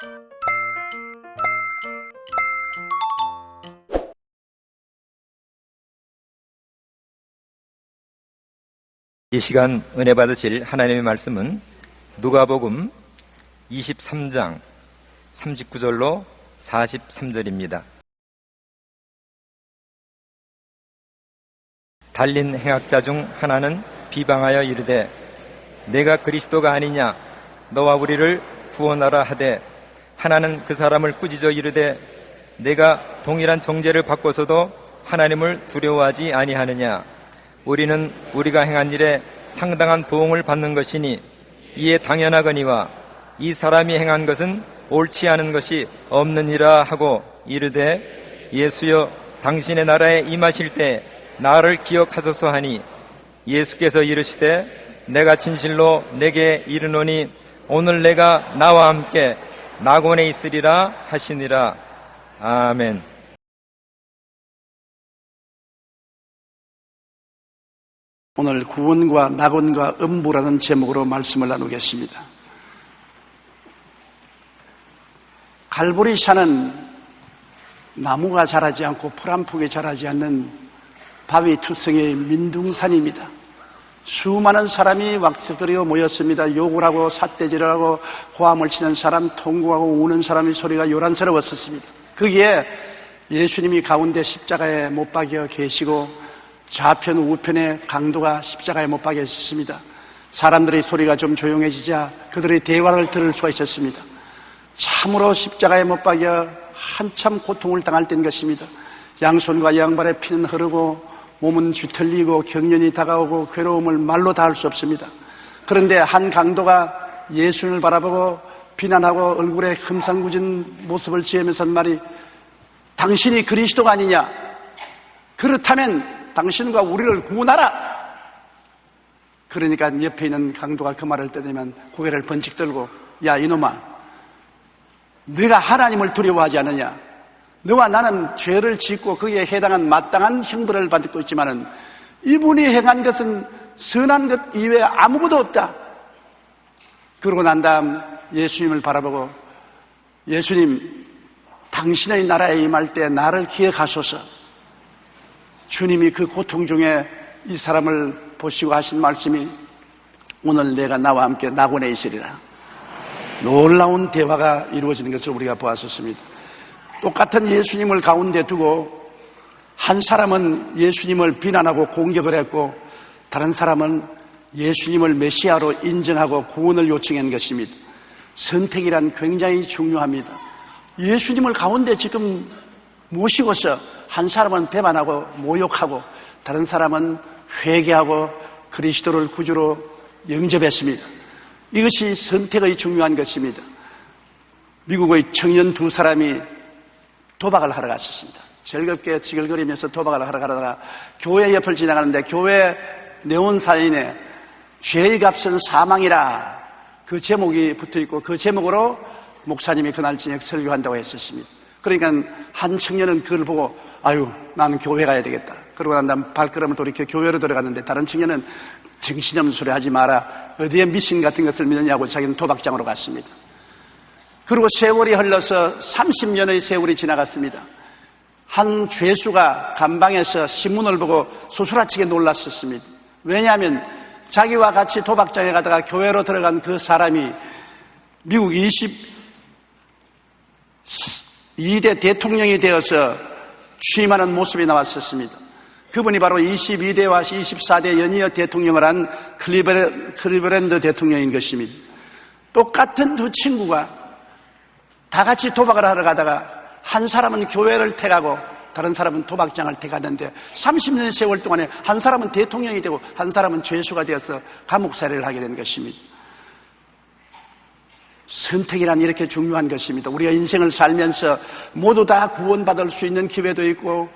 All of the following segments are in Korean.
이 시간 은혜 받으실 하나님의 말씀은 누가복음 23장 39절로 43절입니다. 달린 행악자 중 하나는 비방하여 이르되 내가 그리스도가 아니냐 너와 우리를 구원하라 하되, 하나는 그 사람을 꾸짖어 이르되 내가 동일한 정죄를 받고서도 하나님을 두려워하지 아니하느냐. 우리는 우리가 행한 일에 상당한 보응을 받는 것이니 이에 당연하거니와 이 사람이 행한 것은 옳지 않은 것이 없느니라 하고 이르되 예수여 당신의 나라에 임하실 때 나를 기억하소서 하니, 예수께서 이르시되 내가 진실로 내게 이르노니 오늘 내가 나와 함께 낙원에 있으리라 하시니라. 아멘. 오늘 구원과 낙원과 음부라는 제목으로 말씀을 나누겠습니다. 갈보리산은 나무가 자라지 않고 풀 한 폭이 자라지 않는 바위 투성이의 민둥산입니다. 수많은 사람이 왁스거리어 모였습니다. 욕을 하고 삿대질을 하고 고함을 치는 사람, 통곡하고 우는 사람의 소리가 요란스러웠습니다. 거기에 예수님이 가운데 십자가에 못 박여 계시고 좌편 우편에 강도가 십자가에 못 박여 있었습니다. 사람들의 소리가 좀 조용해지자 그들의 대화를 들을 수가 있었습니다. 참으로 십자가에 못 박여 한참 고통을 당할 때인 것입니다. 양손과 양발에 피는 흐르고 몸은 뒤틀리고 경련이 다가오고 괴로움을 말로 다 할 수 없습니다. 그런데 한 강도가 예수님을 바라보고 비난하고 얼굴에 흠상궂은 모습을 지으면서 한 말이, 당신이 그리스도가 아니냐? 그렇다면 당신과 우리를 구원하라! 그러니까 옆에 있는 강도가 그 말을 듣으면 고개를 번쩍 들고, 야 이놈아, 네가 하나님을 두려워하지 않느냐? 너와 나는 죄를 짓고 거기에 해당한 마땅한 형벌을 받고 있지만은 이분이 행한 것은 선한 것 이외에 아무것도 없다. 그러고 난 다음 예수님을 바라보고, 예수님, 당신의 나라에 임할 때 나를 기억하소서. 주님이 그 고통 중에 이 사람을 보시고 하신 말씀이, 오늘 내가 나와 함께 낙원에 있으리라. 놀라운 대화가 이루어지는 것을 우리가 보았었습니다. 똑같은 예수님을 가운데 두고 한 사람은 예수님을 비난하고 공격을 했고, 다른 사람은 예수님을 메시아로 인정하고 구원을 요청한 것입니다. 선택이란 굉장히 중요합니다. 예수님을 가운데 지금 모시고서 한 사람은 배반하고 모욕하고 다른 사람은 회개하고 그리스도를 구주로 영접했습니다. 이것이 선택의 중요한 것입니다. 미국의 청년 두 사람이 도박을 하러 갔었습니다. 즐겁게 지글거리면서 도박을 하러 가다가 교회 옆을 지나가는데 교회 네온사인에 죄의 값은 사망이라 그 제목이 붙어있고, 그 제목으로 목사님이 그날 저녁 설교한다고 했었습니다. 그러니까 한 청년은 그걸 보고, 아유, 나는 교회 가야 되겠다. 그러고 난 다음 발걸음을 돌이켜 교회로 들어갔는데, 다른 청년은 정신없는 소리 하지 마라, 어디에 미신 같은 것을 믿느냐고 자기는 도박장으로 갔습니다. 그리고 세월이 흘러서 30년의 세월이 지나갔습니다. 한 죄수가 감방에서 신문을 보고 소스라치게 놀랐었습니다. 왜냐하면 자기와 같이 도박장에 가다가 교회로 들어간 그 사람이 미국 22대 대통령이 되어서 취임하는 모습이 나왔었습니다. 그분이 바로 22대와 24대 연이어 대통령을 한 클리브랜드 대통령인 것입니다. 똑같은 두 친구가 다 같이 도박을 하러 가다가 한 사람은 교회를 택하고 다른 사람은 도박장을 택하는데 30년의 세월 동안에 한 사람은 대통령이 되고 한 사람은 죄수가 되어서 감옥살이를 하게 된 것입니다. 선택이란 이렇게 중요한 것입니다. 우리가 인생을 살면서 모두 다 구원받을 수 있는 기회도 있고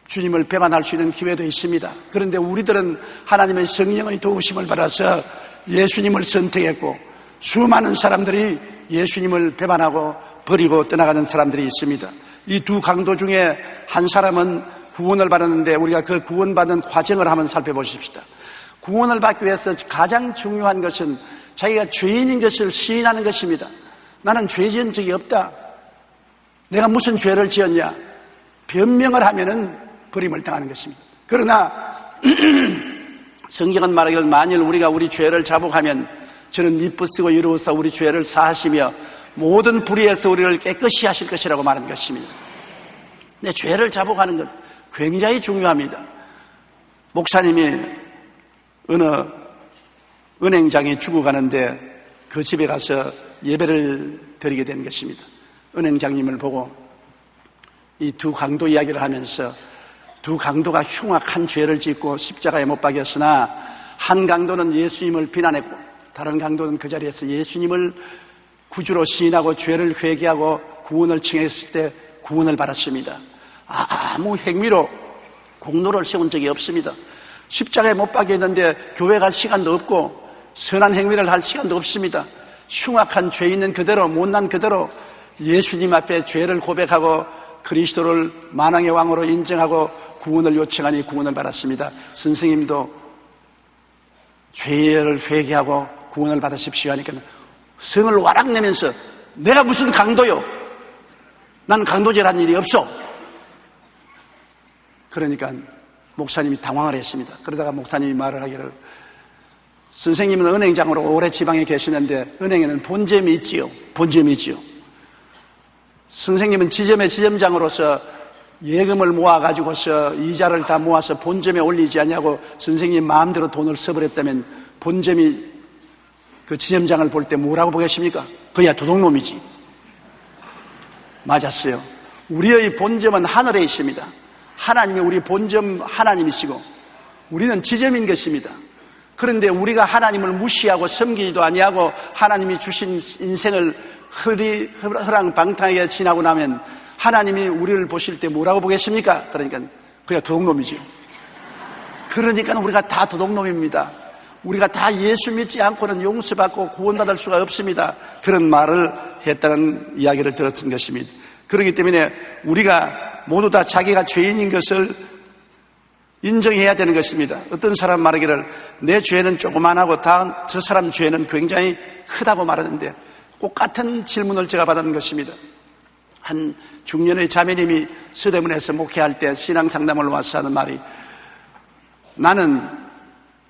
주님을 배반할 수 있는 기회도 있습니다. 그런데 우리들은 하나님의 성령의 도우심을 받아서 예수님을 선택했고, 수많은 사람들이 예수님을 배반하고 버리고 떠나가는 사람들이 있습니다. 이 두 강도 중에 한 사람은 구원을 받았는데, 우리가 그 구원받은 과정을 한번 살펴보십시다. 구원을 받기 위해서 가장 중요한 것은 자기가 죄인인 것을 시인하는 것입니다. 나는 죄 지은 적이 없다. 내가 무슨 죄를 지었냐? 변명을 하면은 버림을 당하는 것입니다. 그러나 성경은 말하기를 만일 우리가 우리 죄를 자복하면 저는 미쁘시고 이로써 우리 죄를 사하시며 모든 불의에서 우리를 깨끗이 하실 것이라고 말하는 것입니다. 내 죄를 자복하는 것 굉장히 중요합니다. 목사님이 어느 은행장이 죽어가는데 그 집에 가서 예배를 드리게 된 것입니다. 은행장님을 보고 이 두 강도 이야기를 하면서 두 강도가 흉악한 죄를 짓고 십자가에 못 박였으나 한 강도는 예수님을 비난했고 다른 강도는 그 자리에서 예수님을 구주로 시인하고 죄를 회개하고 구원을 청했을 때 구원을 받았습니다. 아무 행위로 공로를 세운 적이 없습니다. 십자가에 못 박였는데 교회 갈 시간도 없고 선한 행위를 할 시간도 없습니다. 흉악한 죄 있는 그대로 못난 그대로 예수님 앞에 죄를 고백하고 그리스도를 만왕의 왕으로 인정하고 구원을 요청하니 구원을 받았습니다. 선생님도 죄를 회개하고 구원을 받으십시오 하니까 성을 와락 내면서 내가 무슨 강도요? 난 강도질한 일이 없어. 그러니까 목사님이 당황을 했습니다. 그러다가 목사님이 말을 하기를 선생님은 은행장으로 오래 지방에 계시는데 은행에는 본점이 있지요. 본점이 있지요. 선생님은 지점의 지점장으로서 예금을 모아가지고서 이자를 다 모아서 본점에 올리지 않냐고 선생님 마음대로 돈을 써버렸다면 본점이 그 지점장을 볼 때 뭐라고 보겠습니까? 그야 도둑놈이지. 맞았어요. 우리의 본점은 하늘에 있습니다. 하나님이 우리 본점 하나님이시고 우리는 지점인 것입니다. 그런데 우리가 하나님을 무시하고 섬기지도 아니하고 하나님이 주신 인생을 허랑방탕하게 지나고 나면 하나님이 우리를 보실 때 뭐라고 보겠습니까? 그러니까 그냥 도둑놈이죠. 그러니까 우리가 다 도둑놈입니다. 우리가 다 예수 믿지 않고는 용서받고 구원받을 수가 없습니다. 그런 말을 했다는 이야기를 들었던 것입니다. 그렇기 때문에 우리가 모두 다 자기가 죄인인 것을 인정해야 되는 것입니다. 어떤 사람 말하기를 내 죄는 조그만하고 저 사람 죄는 굉장히 크다고 말하는데 꼭 같은 질문을 제가 받은 것입니다. 한 중년의 자매님이 서대문에서 목회할 때 신앙상담을 와서 하는 말이 나는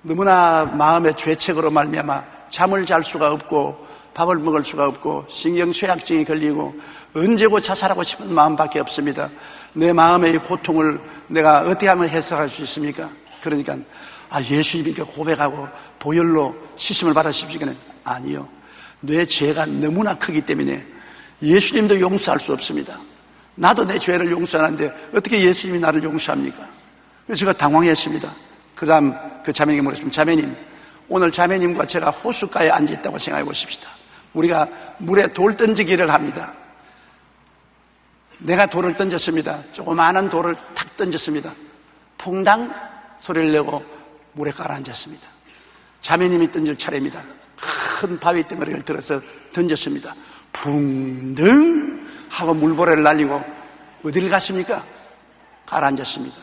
너무나 마음의 죄책으로 말미암아 잠을 잘 수가 없고 밥을 먹을 수가 없고 신경쇠약증이 걸리고 언제고 자살하고 싶은 마음밖에 없습니다. 내 마음의 이 고통을 내가 어떻게 하면 해석할 수 있습니까? 그러니까 예수님께 고백하고 보혈로 씻음을 받으십시오. 아니요. 내 죄가 너무나 크기 때문에 예수님도 용서할 수 없습니다. 나도 내 죄를 용서하는데 어떻게 예수님이 나를 용서합니까? 그래서 제가 당황했습니다. 그 다음 그 자매님께 물었습니다. 자매님, 오늘 자매님과 제가 호숫가에 앉아있다고 생각해 보십시다. 우리가 물에 돌 던지기를 합니다. 내가 돌을 던졌습니다. 조그마한 돌을 탁 던졌습니다. 퐁당 소리를 내고 물에 가라앉았습니다. 자매님이 던질 차례입니다. 큰 바위 덩어리를 들어서 던졌습니다. 붕등 하고 물보레를 날리고 어디를 갔습니까? 가라앉았습니다.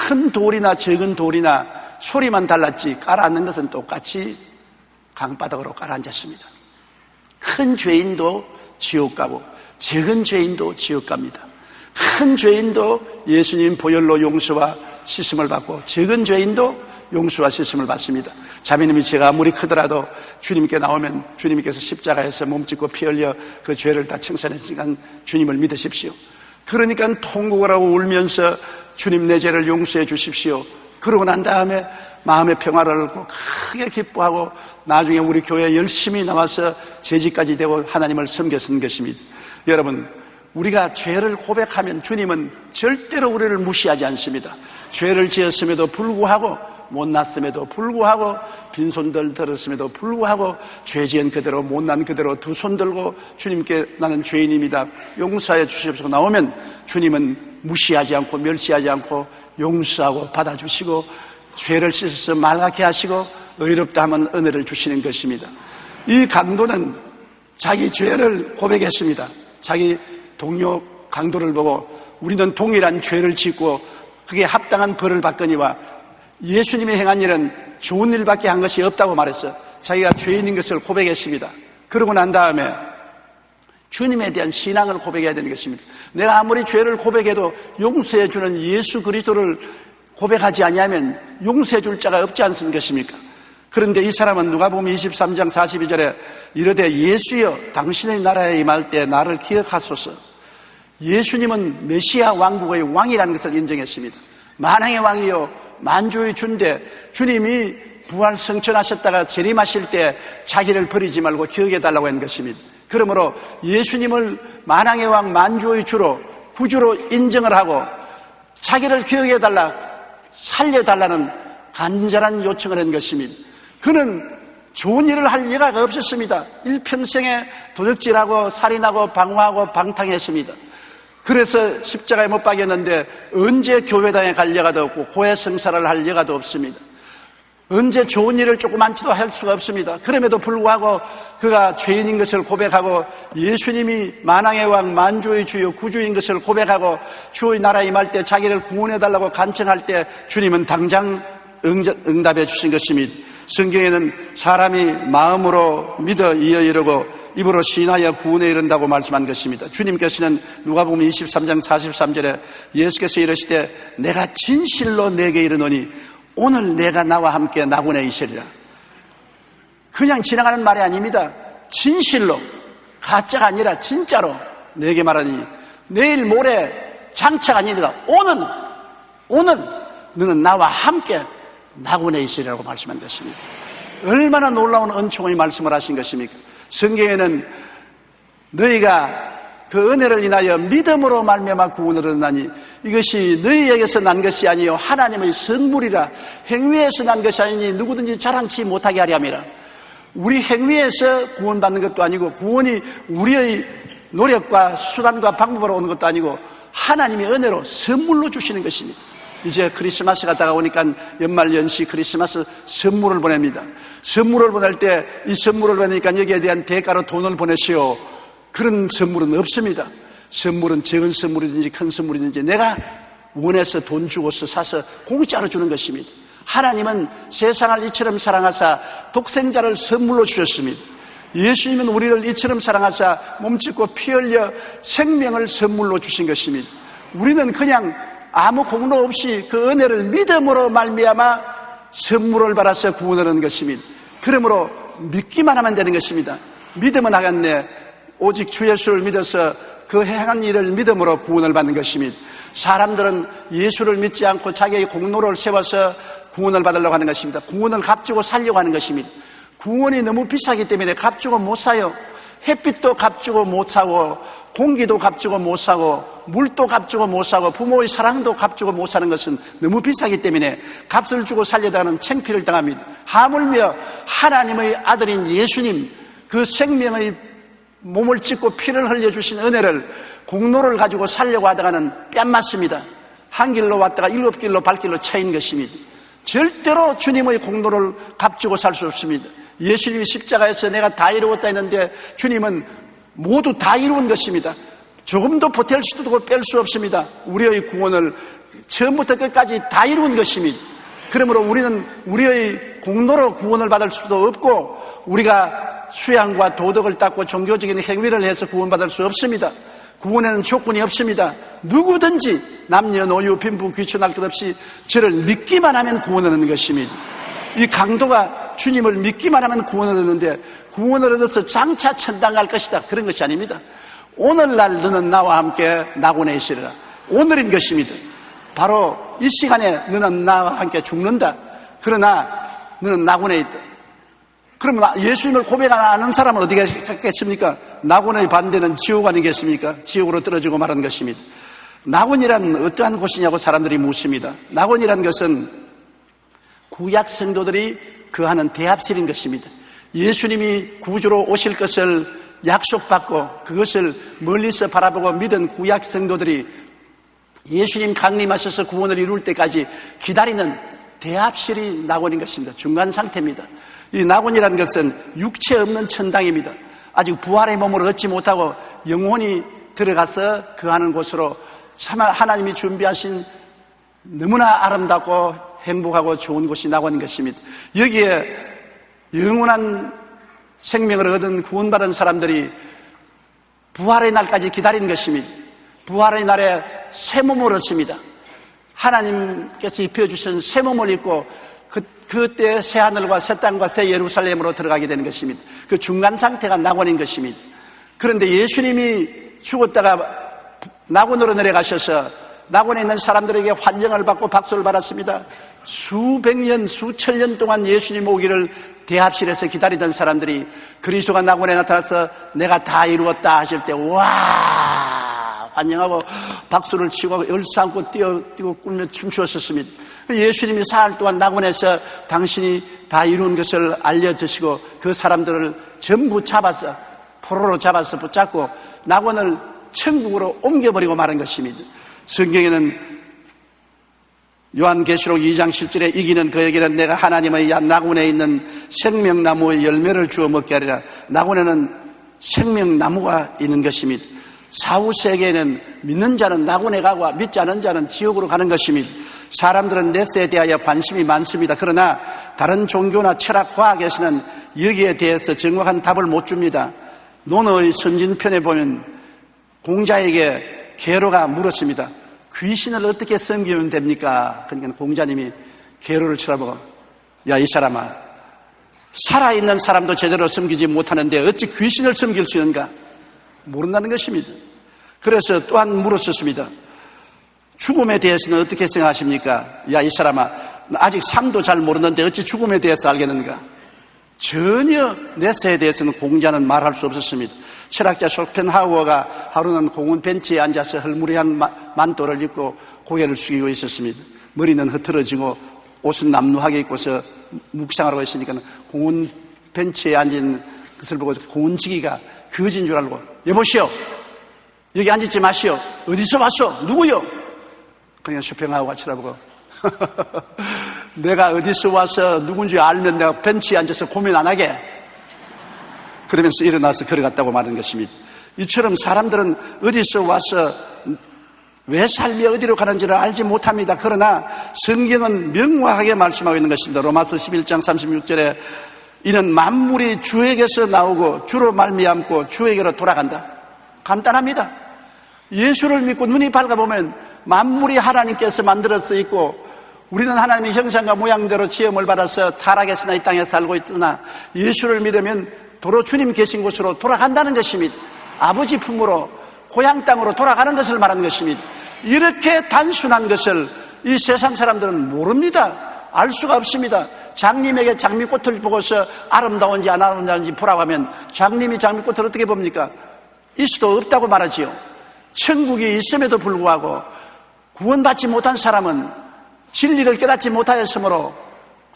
큰 돌이나 적은 돌이나 소리만 달랐지 가라앉는 것은 똑같이 강바닥으로 가라앉았습니다. 큰 죄인도 지옥 가고 적은 죄인도 지옥 갑니다. 큰 죄인도 예수님 보혈로 용서와 씻음을 받고 적은 죄인도 용서와 씻음을 받습니다. 자매님이 제가 아무리 크더라도 주님께 나오면 주님께서 십자가에서 몸짓고 피 흘려 그 죄를 다 청산했으니까 주님을 믿으십시오. 그러니까 통곡을 하고 울면서 주님 내 죄를 용서해 주십시오. 그러고 난 다음에 마음의 평화를 얻고 크게 기뻐하고 나중에 우리 교회에 열심히 나와서 재직까지 되고 하나님을 섬겼던 것입니다. 여러분, 우리가 죄를 고백하면 주님은 절대로 우리를 무시하지 않습니다. 죄를 지었음에도 불구하고 못났음에도 불구하고 빈손들 들었음에도 불구하고 죄 지은 그대로 못난 그대로 두 손 들고 주님께 나는 죄인입니다 용서해 주시옵소서 나오면 주님은 무시하지 않고 멸시하지 않고 용서하고 받아주시고 죄를 씻어서 맑게 하시고 의롭다 하면 은혜를 주시는 것입니다. 이 강도는 자기 죄를 고백했습니다. 자기 동료 강도를 보고 우리는 동일한 죄를 짓고 그게 합당한 벌을 받거니와 예수님이 행한 일은 좋은 일밖에 한 것이 없다고 말했어요. 자기가 죄인인 것을 고백했습니다. 그러고 난 다음에 주님에 대한 신앙을 고백해야 되는 것입니다. 내가 아무리 죄를 고백해도 용서해 주는 예수 그리스도를 고백하지 아니하면 용서해 줄 자가 없지 않습니까? 것입니까? 그런데 이 사람은 누가복음 23장 42절에 이르되 예수여 당신의 나라에 임할 때 나를 기억하소서. 예수님은 메시아 왕국의 왕이라는 것을 인정했습니다. 만왕의 왕이요 만주의 주인데 주님이 부활 성천하셨다가 재림하실 때 자기를 버리지 말고 기억해달라고 한 것입니다. 그러므로 예수님을 만왕의 왕 만주의 주로 구주로 인정을 하고 자기를 기억해달라, 살려달라는 간절한 요청을 한 것입니다. 그는 좋은 일을 할 여가가 없었습니다. 일평생에 도적질하고 살인하고 방화하고 방탕했습니다. 그래서 십자가에 못 박였는데 언제 교회당에 갈 여가도 없고 고해성사를 할 여가도 없습니다. 언제 좋은 일을 조그만치도 할 수가 없습니다. 그럼에도 불구하고 그가 죄인인 것을 고백하고 예수님이 만왕의 왕 만주의 주요 구주인 것을 고백하고 주의 나라에 임할 때 자기를 구원해달라고 간청할 때 주님은 당장 응답해 주신 것입니다. 성경에는 사람이 마음으로 믿어 이어 이르고 입으로 시인하여 구원에 이른다고 말씀한 것입니다. 주님께서는 누가복음 23장 43절에 예수께서 이르시되 내가 진실로 내게 이르노니 오늘 내가 나와 함께 낙원에 있으리라. 그냥 지나가는 말이 아닙니다. 진실로, 가짜가 아니라 진짜로 내게 말하니 내일 모레 장차가 아니라 오늘 너는 나와 함께 낙원에 있으리라고 말씀한 것입니다. 얼마나 놀라운 은총의 말씀을 하신 것입니까? 성경에는 너희가 그 은혜를 인하여 믿음으로 말미암아 구원을 얻나니 이것이 너희에게서 난 것이 아니요 하나님의 선물이라. 행위에서 난 것이 아니니 누구든지 자랑치 못하게 하려 함이라. 우리 행위에서 구원받는 것도 아니고 구원이 우리의 노력과 수단과 방법으로 오는 것도 아니고 하나님의 은혜로 선물로 주시는 것입니다. 이제 크리스마스가 다가오니까 연말연시 크리스마스 선물을 보냅니다. 선물을 보낼 때 이 선물을 보내니까 여기에 대한 대가로 돈을 보내시오. 그런 선물은 없습니다. 선물은 적은 선물이든지 큰 선물이든지 내가 원해서 돈 주고서 사서 공짜로 주는 것입니다. 하나님은 세상을 이처럼 사랑하사 독생자를 선물로 주셨습니다. 예수님은 우리를 이처럼 사랑하사 몸짓고 피 흘려 생명을 선물로 주신 것입니다. 우리는 그냥 아무 공로 없이 그 은혜를 믿음으로 말미암아 선물을 받아서 구원을 하는 것입니다. 그러므로 믿기만 하면 되는 것입니다. 믿음은 하겠네. 오직 주 예수를 믿어서 그 행한 일을 믿음으로 구원을 받는 것입니다. 사람들은 예수를 믿지 않고 자기의 공로를 세워서 구원을 받으려고 하는 것입니다. 구원을 값주고 살려고 하는 것입니다. 구원이 너무 비싸기 때문에 값주고 못 사요. 햇빛도 값주고 못 사고 공기도 값주고 못 사고 물도 값주고 못 사고 부모의 사랑도 값주고 못 사는 것은 너무 비싸기 때문에 값을 주고 살려다가는 창피를 당합니다. 하물며 하나님의 아들인 예수님 그 생명의 몸을 찢고 피를 흘려주신 은혜를 공로를 가지고 살려고 하다가는 뺨 맞습니다. 한 길로 왔다가 7길로 발길로 차인 것입니다. 절대로 주님의 공로를 값주고 살 수 없습니다. 예수님이 십자가에서 내가 다 이루었다 했는데 주님은 모두 다 이루은 것입니다. 조금도 보탤 수도 없고 뺄 수 없습니다. 우리의 구원을 처음부터 끝까지 다 이루은 것입니다. 그러므로 우리는 우리의 공로로 구원을 받을 수도 없고 우리가 수양과 도덕을 닦고 종교적인 행위를 해서 구원받을 수 없습니다. 구원에는 조건이 없습니다. 누구든지 남녀노유 빈부 귀천할 것 없이 저를 믿기만 하면 구원을 얻는 것입니다. 이 강도가 주님을 믿기만 하면 구원을 얻는데 구원을 얻어서 장차 천당 갈 것이다 그런 것이 아닙니다. 오늘날 너는 나와 함께 낙원에 있으리라. 오늘인 것입니다. 바로 이 시간에 너는 나와 함께 죽는다. 그러나 너는 낙원에 있다. 그러면 예수님을 고백 안 하는 사람은 어디 갔겠습니까? 낙원의 반대는 지옥 아니겠습니까? 지옥으로 떨어지고 말하는 것입니다. 낙원이란 어떠한 곳이냐고 사람들이 묻습니다. 낙원이란 것은 구약 성도들이 거하는 대합실인 것입니다. 예수님이 구주로 오실 것을 약속받고 그것을 멀리서 바라보고 믿은 구약 성도들이 예수님 강림하셔서 구원을 이룰 때까지 기다리는 대합실이 낙원인 것입니다. 중간 상태입니다. 이 낙원이라는 것은 육체 없는 천당입니다. 아직 부활의 몸을 얻지 못하고 영혼이 들어가서 거하는 곳으로 참 하나님이 준비하신 너무나 아름답고 행복하고 좋은 곳이 낙원인 것입니다. 여기에 영원한 생명을 얻은 구원받은 사람들이 부활의 날까지 기다린 것입니다. 부활의 날에 새 몸을 얻습니다. 하나님께서 입혀주신 새 몸을 입고 그때 새 하늘과 새 땅과 새 예루살렘으로 들어가게 되는 것입니다. 그 중간 상태가 낙원인 것입니다. 그런데 예수님이 죽었다가 낙원으로 내려가셔서 낙원에 있는 사람들에게 환영을 받고 박수를 받았습니다. 수백 년, 수천 년 동안 예수님 오기를 대합실에서 기다리던 사람들이 그리스도가 낙원에 나타나서 내가 다 이루었다 하실 때 와 환영하고 박수를 치고 얼싸안고 뛰고 꾸며 춤추었습니다. 예수님이 사흘 동안 낙원에서 당신이 다 이룬 것을 알려주시고 그 사람들을 전부 잡아서 포로로 잡아서 붙잡고 낙원을 천국으로 옮겨버리고 마는 것입니다. 성경에는 요한계시록 2장 7절에 이기는 그에게는 내가 하나님의 낙원에 있는 생명나무의 열매를 주어 먹게 하리라. 낙원에는 생명나무가 있는 것입니다. 사후세계에는 믿는 자는 낙원에 가고 믿지 않은 자는 지옥으로 가는 것입니다. 사람들은 넷에 대하여 관심이 많습니다. 그러나 다른 종교나 철학, 과학에서는 여기에 대해서 정확한 답을 못 줍니다. 논어의 선진편에 보면 공자에게 게로가 물었습니다. 귀신을 어떻게 섬기면 됩니까? 그러니까 공자님이 게로를 쳐다보고 야, 이 사람아, 살아있는 사람도 제대로 섬기지 못하는데 어찌 귀신을 섬길 수 있는가? 모른다는 것입니다. 그래서 또한 물었었습니다. 죽음에 대해서는 어떻게 생각하십니까? 야, 이 사람아, 아직 삶도 잘 모르는데 어찌 죽음에 대해서 알겠는가? 전혀 내세에 대해서는 공자는 말할 수 없었습니다. 철학자 쇼펜하우어가 하루는 공원 벤치에 앉아서 헐무리한 만도를 입고 고개를 숙이고 있었습니다. 머리는 흐트러지고 옷은 남루하게 입고서 묵상하고 있으니까 공원 벤치에 앉은 것을 보고 공원지기가 거진 줄 알고 여보시오, 여기 앉지 마시오. 어디서 왔소? 누구요? 그냥 쇼펜하우어가 쳐다보고 내가 어디서 와서 누군지 알면 내가 벤치에 앉아서 고민 안 하게. 그러면서 일어나서 걸어갔다고 말하는 것입니다. 이처럼 사람들은 어디서 와서 왜 삶이 어디로 가는지를 알지 못합니다. 그러나 성경은 명확하게 말씀하고 있는 것입니다. 로마서 11장 36절에 이는 만물이 주에게서 나오고 주로 말미암고 주에게로 돌아간다. 간단합니다. 예수를 믿고 눈이 밝아보면 만물이 하나님께서 만들어서 있고 우리는 하나님의 형상과 모양대로 지음을 받아서 타락했으나 이 땅에 살고 있으나 예수를 믿으면 도로 주님 계신 곳으로 돌아간다는 것입니다. 아버지 품으로 고향 땅으로 돌아가는 것을 말하는 것입니다. 이렇게 단순한 것을 이 세상 사람들은 모릅니다. 알 수가 없습니다. 장님에게 장미꽃을 보고서 아름다운지 안 아름다운지 보라고 하면 장님이 장미꽃을 어떻게 봅니까? 있을 수도 없다고 말하지요. 천국이 있음에도 불구하고 구원받지 못한 사람은 진리를 깨닫지 못하였으므로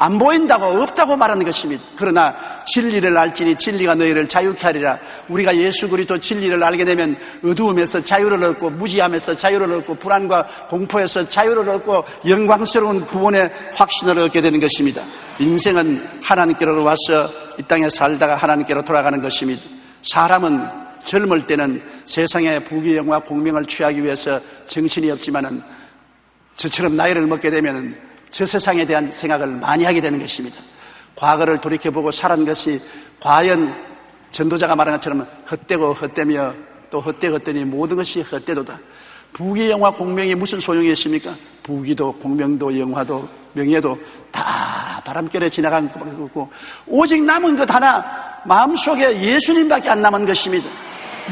안 보인다고 없다고 말하는 것입니다. 그러나 진리를 알지니 진리가 너희를 자유케 하리라. 우리가 예수 그리스도 진리를 알게 되면 어두움에서 자유를 얻고 무지함에서 자유를 얻고 불안과 공포에서 자유를 얻고 영광스러운 구원의 확신을 얻게 되는 것입니다. 인생은 하나님께로 와서 이 땅에 살다가 하나님께로 돌아가는 것입니다. 사람은 젊을 때는 세상의 부귀영화 공명을 취하기 위해서 정신이 없지만은 저처럼 나이를 먹게 되면 저 세상에 대한 생각을 많이 하게 되는 것입니다. 과거를 돌이켜보고 살은 것이 과연 전도자가 말한 것처럼 헛되고 헛되며 또 헛되었더니 모든 것이 헛되도다. 부귀영화 공명이 무슨 소용이 있습니까? 부귀도 공명도 영화도 명예도 다 바람결에 지나간 것밖에 없고 오직 남은 것 하나 마음속에 예수님밖에 안 남은 것입니다.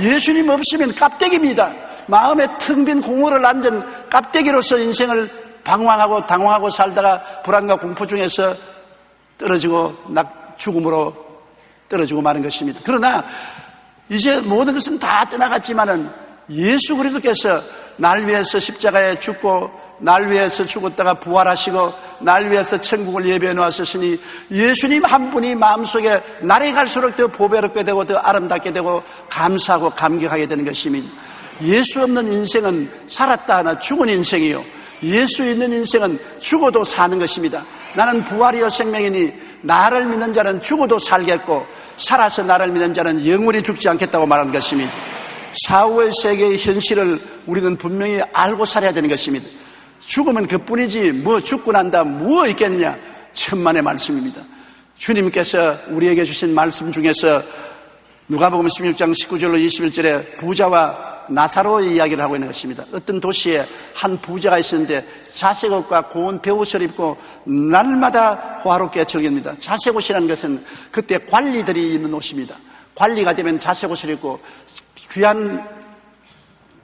예수님 없으면 깝대기입니다. 마음에 텅 빈 공허를 앉은 깝대기로서 인생을 방황하고 당황하고 살다가 불안과 공포 중에서 떨어지고 죽음으로 떨어지고 마는 것입니다. 그러나 이제 모든 것은 다 떠나갔지만은 예수 그리스도께서 날 위해서 십자가에 죽고 날 위해서 죽었다가 부활하시고 날 위해서 천국을 예비해 놓았으니 예수님 한 분이 마음속에 날이 갈수록 더 보배롭게 되고 더 아름답게 되고 감사하고 감격하게 되는 것입니다. 예수 없는 인생은 살았다 하나 죽은 인생이요, 예수 있는 인생은 죽어도 사는 것입니다. 나는 부활이요 생명이니 나를 믿는 자는 죽어도 살겠고 살아서 나를 믿는 자는 영원히 죽지 않겠다고 말하는 것입니다. 사후의 세계의 현실을 우리는 분명히 알고 살아야 되는 것입니다. 죽으면 그뿐이지 뭐 죽고 난다 뭐 있겠냐, 천만의 말씀입니다. 주님께서 우리에게 주신 말씀 중에서 누가복음 16장 19절로 21절에 부자와 나사로의 이야기를 하고 있는 것입니다. 어떤 도시에 한 부자가 있었는데 자색옷과 고운 베옷을 입고 날마다 호화롭게 즐깁니다. 자색옷이라는 것은 그때 관리들이 입는 옷입니다. 관리가 되면 자색옷을 입고 귀한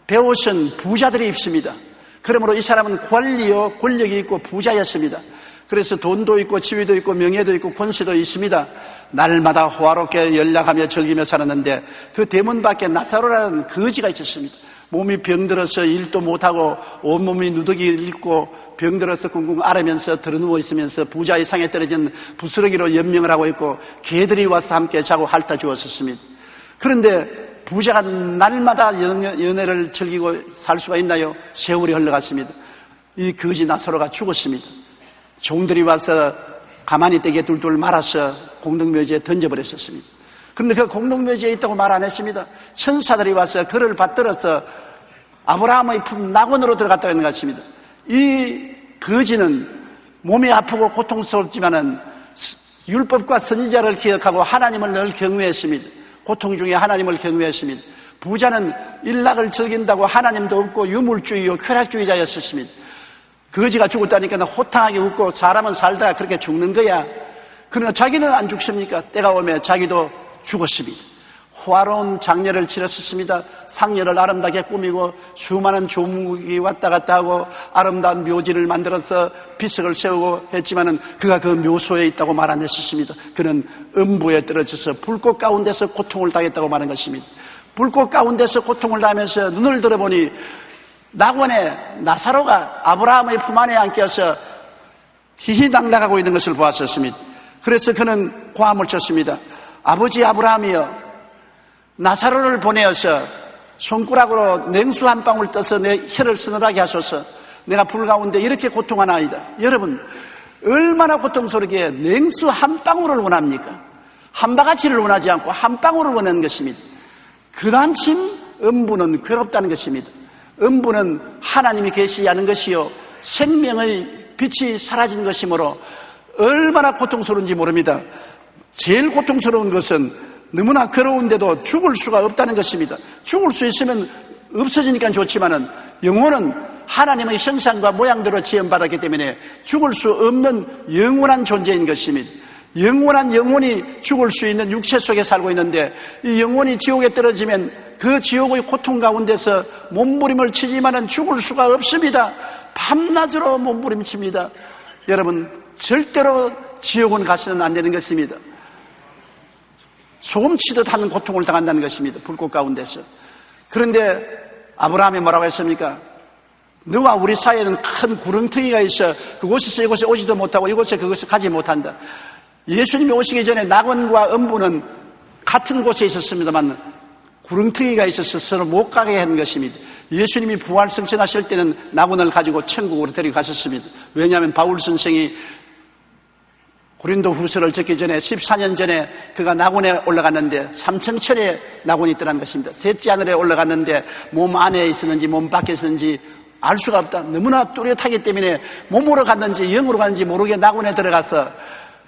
베옷은 부자들이 입습니다. 그러므로 이 사람은 관리요 권력이 있고 부자였습니다. 그래서 돈도 있고 지위도 있고 명예도 있고 권세도 있습니다. 날마다 호화롭게 연락하며 즐기며 살았는데 그 대문 밖에 나사로라는 거지가 있었습니다. 몸이 병들어서 일도 못하고 온몸이 누더기 읽고 병들어서 쿵쿵 앓으면서 들어누워 있으면서 부자의 상에 떨어진 부스러기로 연명을 하고 있고 개들이 와서 함께 자고 핥아 주었었습니다. 그런데 부자가 날마다 연애를 즐기고 살 수가 있나요? 세월이 흘러갔습니다. 이 거지 나사로가 죽었습니다. 종들이 와서 가만히 떼게 둘둘 말아서 공동묘지에 던져버렸었습니다. 그런데 그 공동묘지에 있다고 말 안 했습니다. 천사들이 와서 그를 받들어서 아브라함의 품 낙원으로 들어갔다고 하는 것 같습니다. 이 거지는 몸이 아프고 고통스럽지만은 율법과 선지자를 기억하고 하나님을 늘 경외했습니다. 고통 중에 하나님을 경외했습니다. 부자는 일락을 즐긴다고 하나님도 없고 유물주의요 쾌락주의자였습니다. 거지가 죽었다니까 호탕하게 웃고 사람은 살다가 그렇게 죽는 거야. 그러나 자기는 안 죽습니까? 때가 오면 자기도 죽었습니다. 호화로운 장례를 치렀습니다. 상례를 아름답게 꾸미고 수많은 조문국이 왔다 갔다 하고 아름다운 묘지를 만들어서 비석을 세우고 했지만은 그가 그 묘소에 있다고 말 안 했었습니다. 그는 음부에 떨어져서 불꽃 가운데서 고통을 당했다고 말한 것입니다. 불꽃 가운데서 고통을 당하면서 눈을 들어보니 낙원에 나사로가 아브라함의 품 안에 안겨서 희희낙낙하고 있는 것을 보았었습니다. 그래서 그는 고함을 쳤습니다. 아버지 아브라함이여, 나사로를 보내어서 손가락으로 냉수 한 방울 떠서 내 혀를 서늘하게 하소서. 내가 불 가운데 이렇게 고통하나이다. 여러분, 얼마나 고통스럽게 냉수 한 방울을 원합니까? 한 바가지를 원하지 않고 한 방울을 원하는 것입니다. 그한침 음부는 괴롭다는 것입니다. 음부는 하나님이 계시지 않은 것이요 생명의 빛이 사라진 것이므로 얼마나 고통스러운지 모릅니다. 제일 고통스러운 것은 너무나 괴로운데도 죽을 수가 없다는 것입니다. 죽을 수 있으면 없어지니까 좋지만은 영혼은 하나님의 형상과 모양대로 지음받았기 때문에 죽을 수 없는 영원한 존재인 것입니다. 영원한 영혼이 죽을 수 있는 육체 속에 살고 있는데 이 영혼이 지옥에 떨어지면 그 지옥의 고통 가운데서 몸부림을 치지만은 죽을 수가 없습니다. 밤낮으로 몸부림칩니다. 여러분, 절대로 지옥은 가서는 안 되는 것입니다. 소금치듯 하는 고통을 당한다는 것입니다. 불꽃 가운데서. 그런데 아브라함이 뭐라고 했습니까? 너와 우리 사이에는 큰 구렁텅이가 있어 그곳에서 이곳에 오지도 못하고 이곳에 그곳에 가지 못한다. 예수님이 오시기 전에 낙원과 음부는 같은 곳에 있었습니다만 구렁텅이가 있어서 서로 못 가게 하는 것입니다. 예수님이 부활 승천하실 때는 낙원을 가지고 천국으로 데려가셨습니다. 왜냐하면 바울 선생이 고린도 후서를 적기 전에 14년 전에 그가 낙원에 올라갔는데 삼층천에 낙원이 있더라는 것입니다. 셋째 하늘에 올라갔는데 몸 안에 있었는지 몸 밖에 있었는지 알 수가 없다. 너무나 뚜렷하기 때문에 몸으로 갔는지 영으로 갔는지 모르게 낙원에 들어가서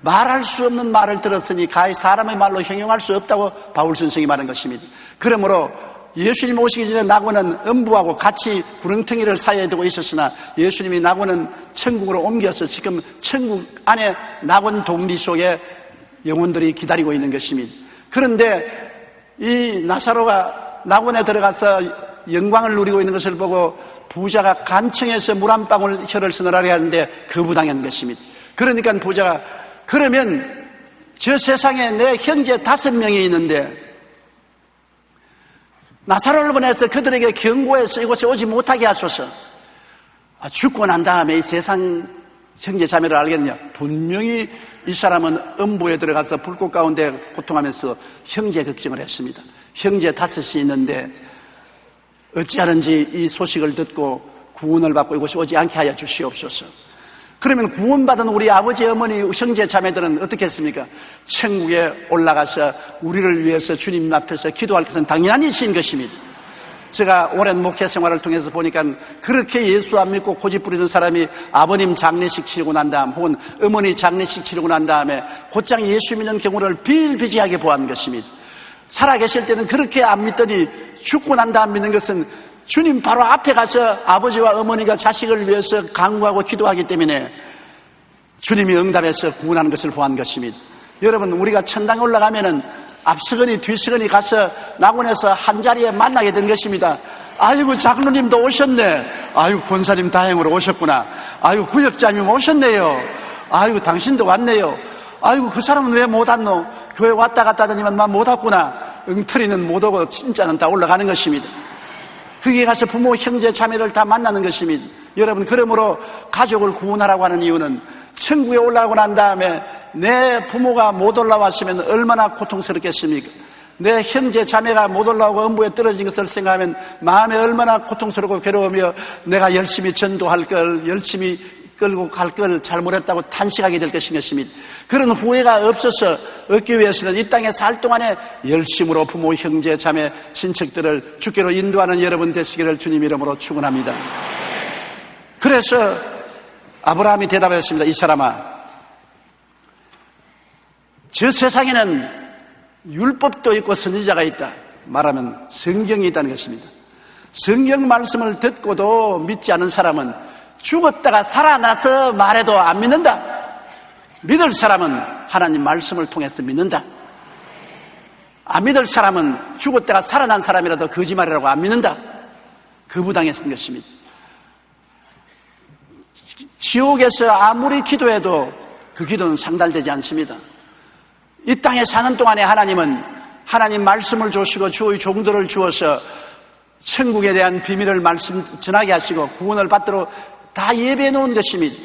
말할 수 없는 말을 들었으니 가히 사람의 말로 형용할 수 없다고 바울 선생이 말한 것입니다. 그러므로 예수님 오시기 전에 낙원은 음부하고 같이 구렁텅이를 사이에 두고 있었으나 예수님이 낙원은 천국으로 옮겨서 지금 천국 안에 낙원 동리 속에 영혼들이 기다리고 있는 것입니다. 그런데 이 나사로가 낙원에 들어가서 영광을 누리고 있는 것을 보고 부자가 간청해서 물 한 방울 혀를 서늘하게 하는데 거부당한 것입니다. 그러니까 부자가 그러면 저 세상에 내 형제 5명이 있는데 나사로를 보내서 그들에게 경고해서 이곳에 오지 못하게 하소서. 죽고 난 다음에 이 세상 형제 자매를 알겠냐? 분명히 이 사람은 음부에 들어가서 불꽃 가운데 고통하면서 형제 걱정을 했습니다. 형제 5이 있는데 어찌하는지 이 소식을 듣고 구원을 받고 이곳에 오지 않게 하여 주시옵소서. 그러면 구원받은 우리 아버지, 어머니, 형제, 자매들은 어떻게 했습니까? 천국에 올라가서 우리를 위해서 주님 앞에서 기도할 것은 당연히 신 것입니다. 제가 오랜 목회 생활을 통해서 보니까 그렇게 예수 안 믿고 고집 부리는 사람이 아버님 장례식 치르고 난 다음 혹은 어머니 장례식 치르고 난 다음에 곧장 예수 믿는 경우를 비일비재하게 보았는 것입니다. 살아계실 때는 그렇게 안 믿더니 죽고 난 다음 믿는 것은 주님 바로 앞에 가서 아버지와 어머니가 자식을 위해서 간구하고 기도하기 때문에 주님이 응답해서 구원하는 것을 보한 것입니다. 여러분, 우리가 천당에 올라가면은 앞서거니 뒤서거니 가서 낙원에서 한자리에 만나게 된 것입니다. 아이고, 장로님도 오셨네. 아이고, 권사님 다행으로 오셨구나. 아이고, 구역자님 오셨네요. 아이고, 당신도 왔네요. 아이고, 그 사람은 왜 못 왔노? 교회 왔다 갔다 하더니만 못 왔구나. 엉터리는 못 오고 진짜는 다 올라가는 것입니다. 거기에 가서 부모, 형제, 자매를 다 만나는 것입니다. 여러분, 그러므로 가족을 구원하라고 하는 이유는 천국에 올라가고 난 다음에 내 부모가 못 올라왔으면 얼마나 고통스럽겠습니까? 내 형제, 자매가 못 올라오고 음부에 떨어진 것을 생각하면 마음에 얼마나 고통스럽고 괴로우며 내가 열심히 전도할 걸, 열심히 끌고 갈 걸 잘못했다고 탄식하게 될 것입니다. 그런 후회가 없어서 얻기 위해서는 이 땅에 살 동안에 열심으로 부모, 형제, 자매, 친척들을 주께로 인도하는 여러분 되시기를 주님 이름으로 축원합니다. 그래서 아브라함이 대답했습니다. 이 사람아, 저 세상에는 율법도 있고 선지자가 있다. 말하면 성경이 있다는 것입니다. 성경 말씀을 듣고도 믿지 않은 사람은 죽었다가 살아나서 말해도 안 믿는다. 믿을 사람은 하나님 말씀을 통해서 믿는다. 안 믿을 사람은 죽었다가 살아난 사람이라도 거짓말이라고 안 믿는다. 거부당했던 것입니다. 지옥에서 아무리 기도해도 그 기도는 상달되지 않습니다. 이 땅에 사는 동안에 하나님은 하나님 말씀을 주시고 주의 종들을 주어서 천국에 대한 비밀을 말씀 전하게 하시고 구원을 받도록 다 예배해 놓은 것입니다.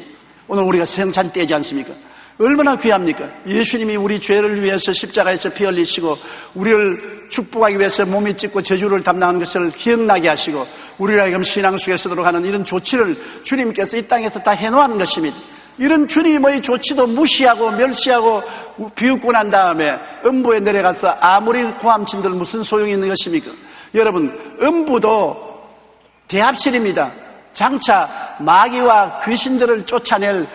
오늘 우리가 성찬 때지 않습니까? 얼마나 귀합니까? 예수님이 우리 죄를 위해서 십자가에서 피 흘리시고 우리를 축복하기 위해서 몸이 찢고 저주를 담당한 것을 기억나게 하시고 우리를 하여금 신앙 속에 서도록 하는 이런 조치를 주님께서 이 땅에서 다 해놓은 것입니다. 이런 주님의 조치도 무시하고 멸시하고 비웃고 난 다음에 음부에 내려가서 아무리 고함친들 무슨 소용이 있는 것입니까? 여러분, 음부도 대합실입니다. 장차 마귀와 귀신들을 쫓아낼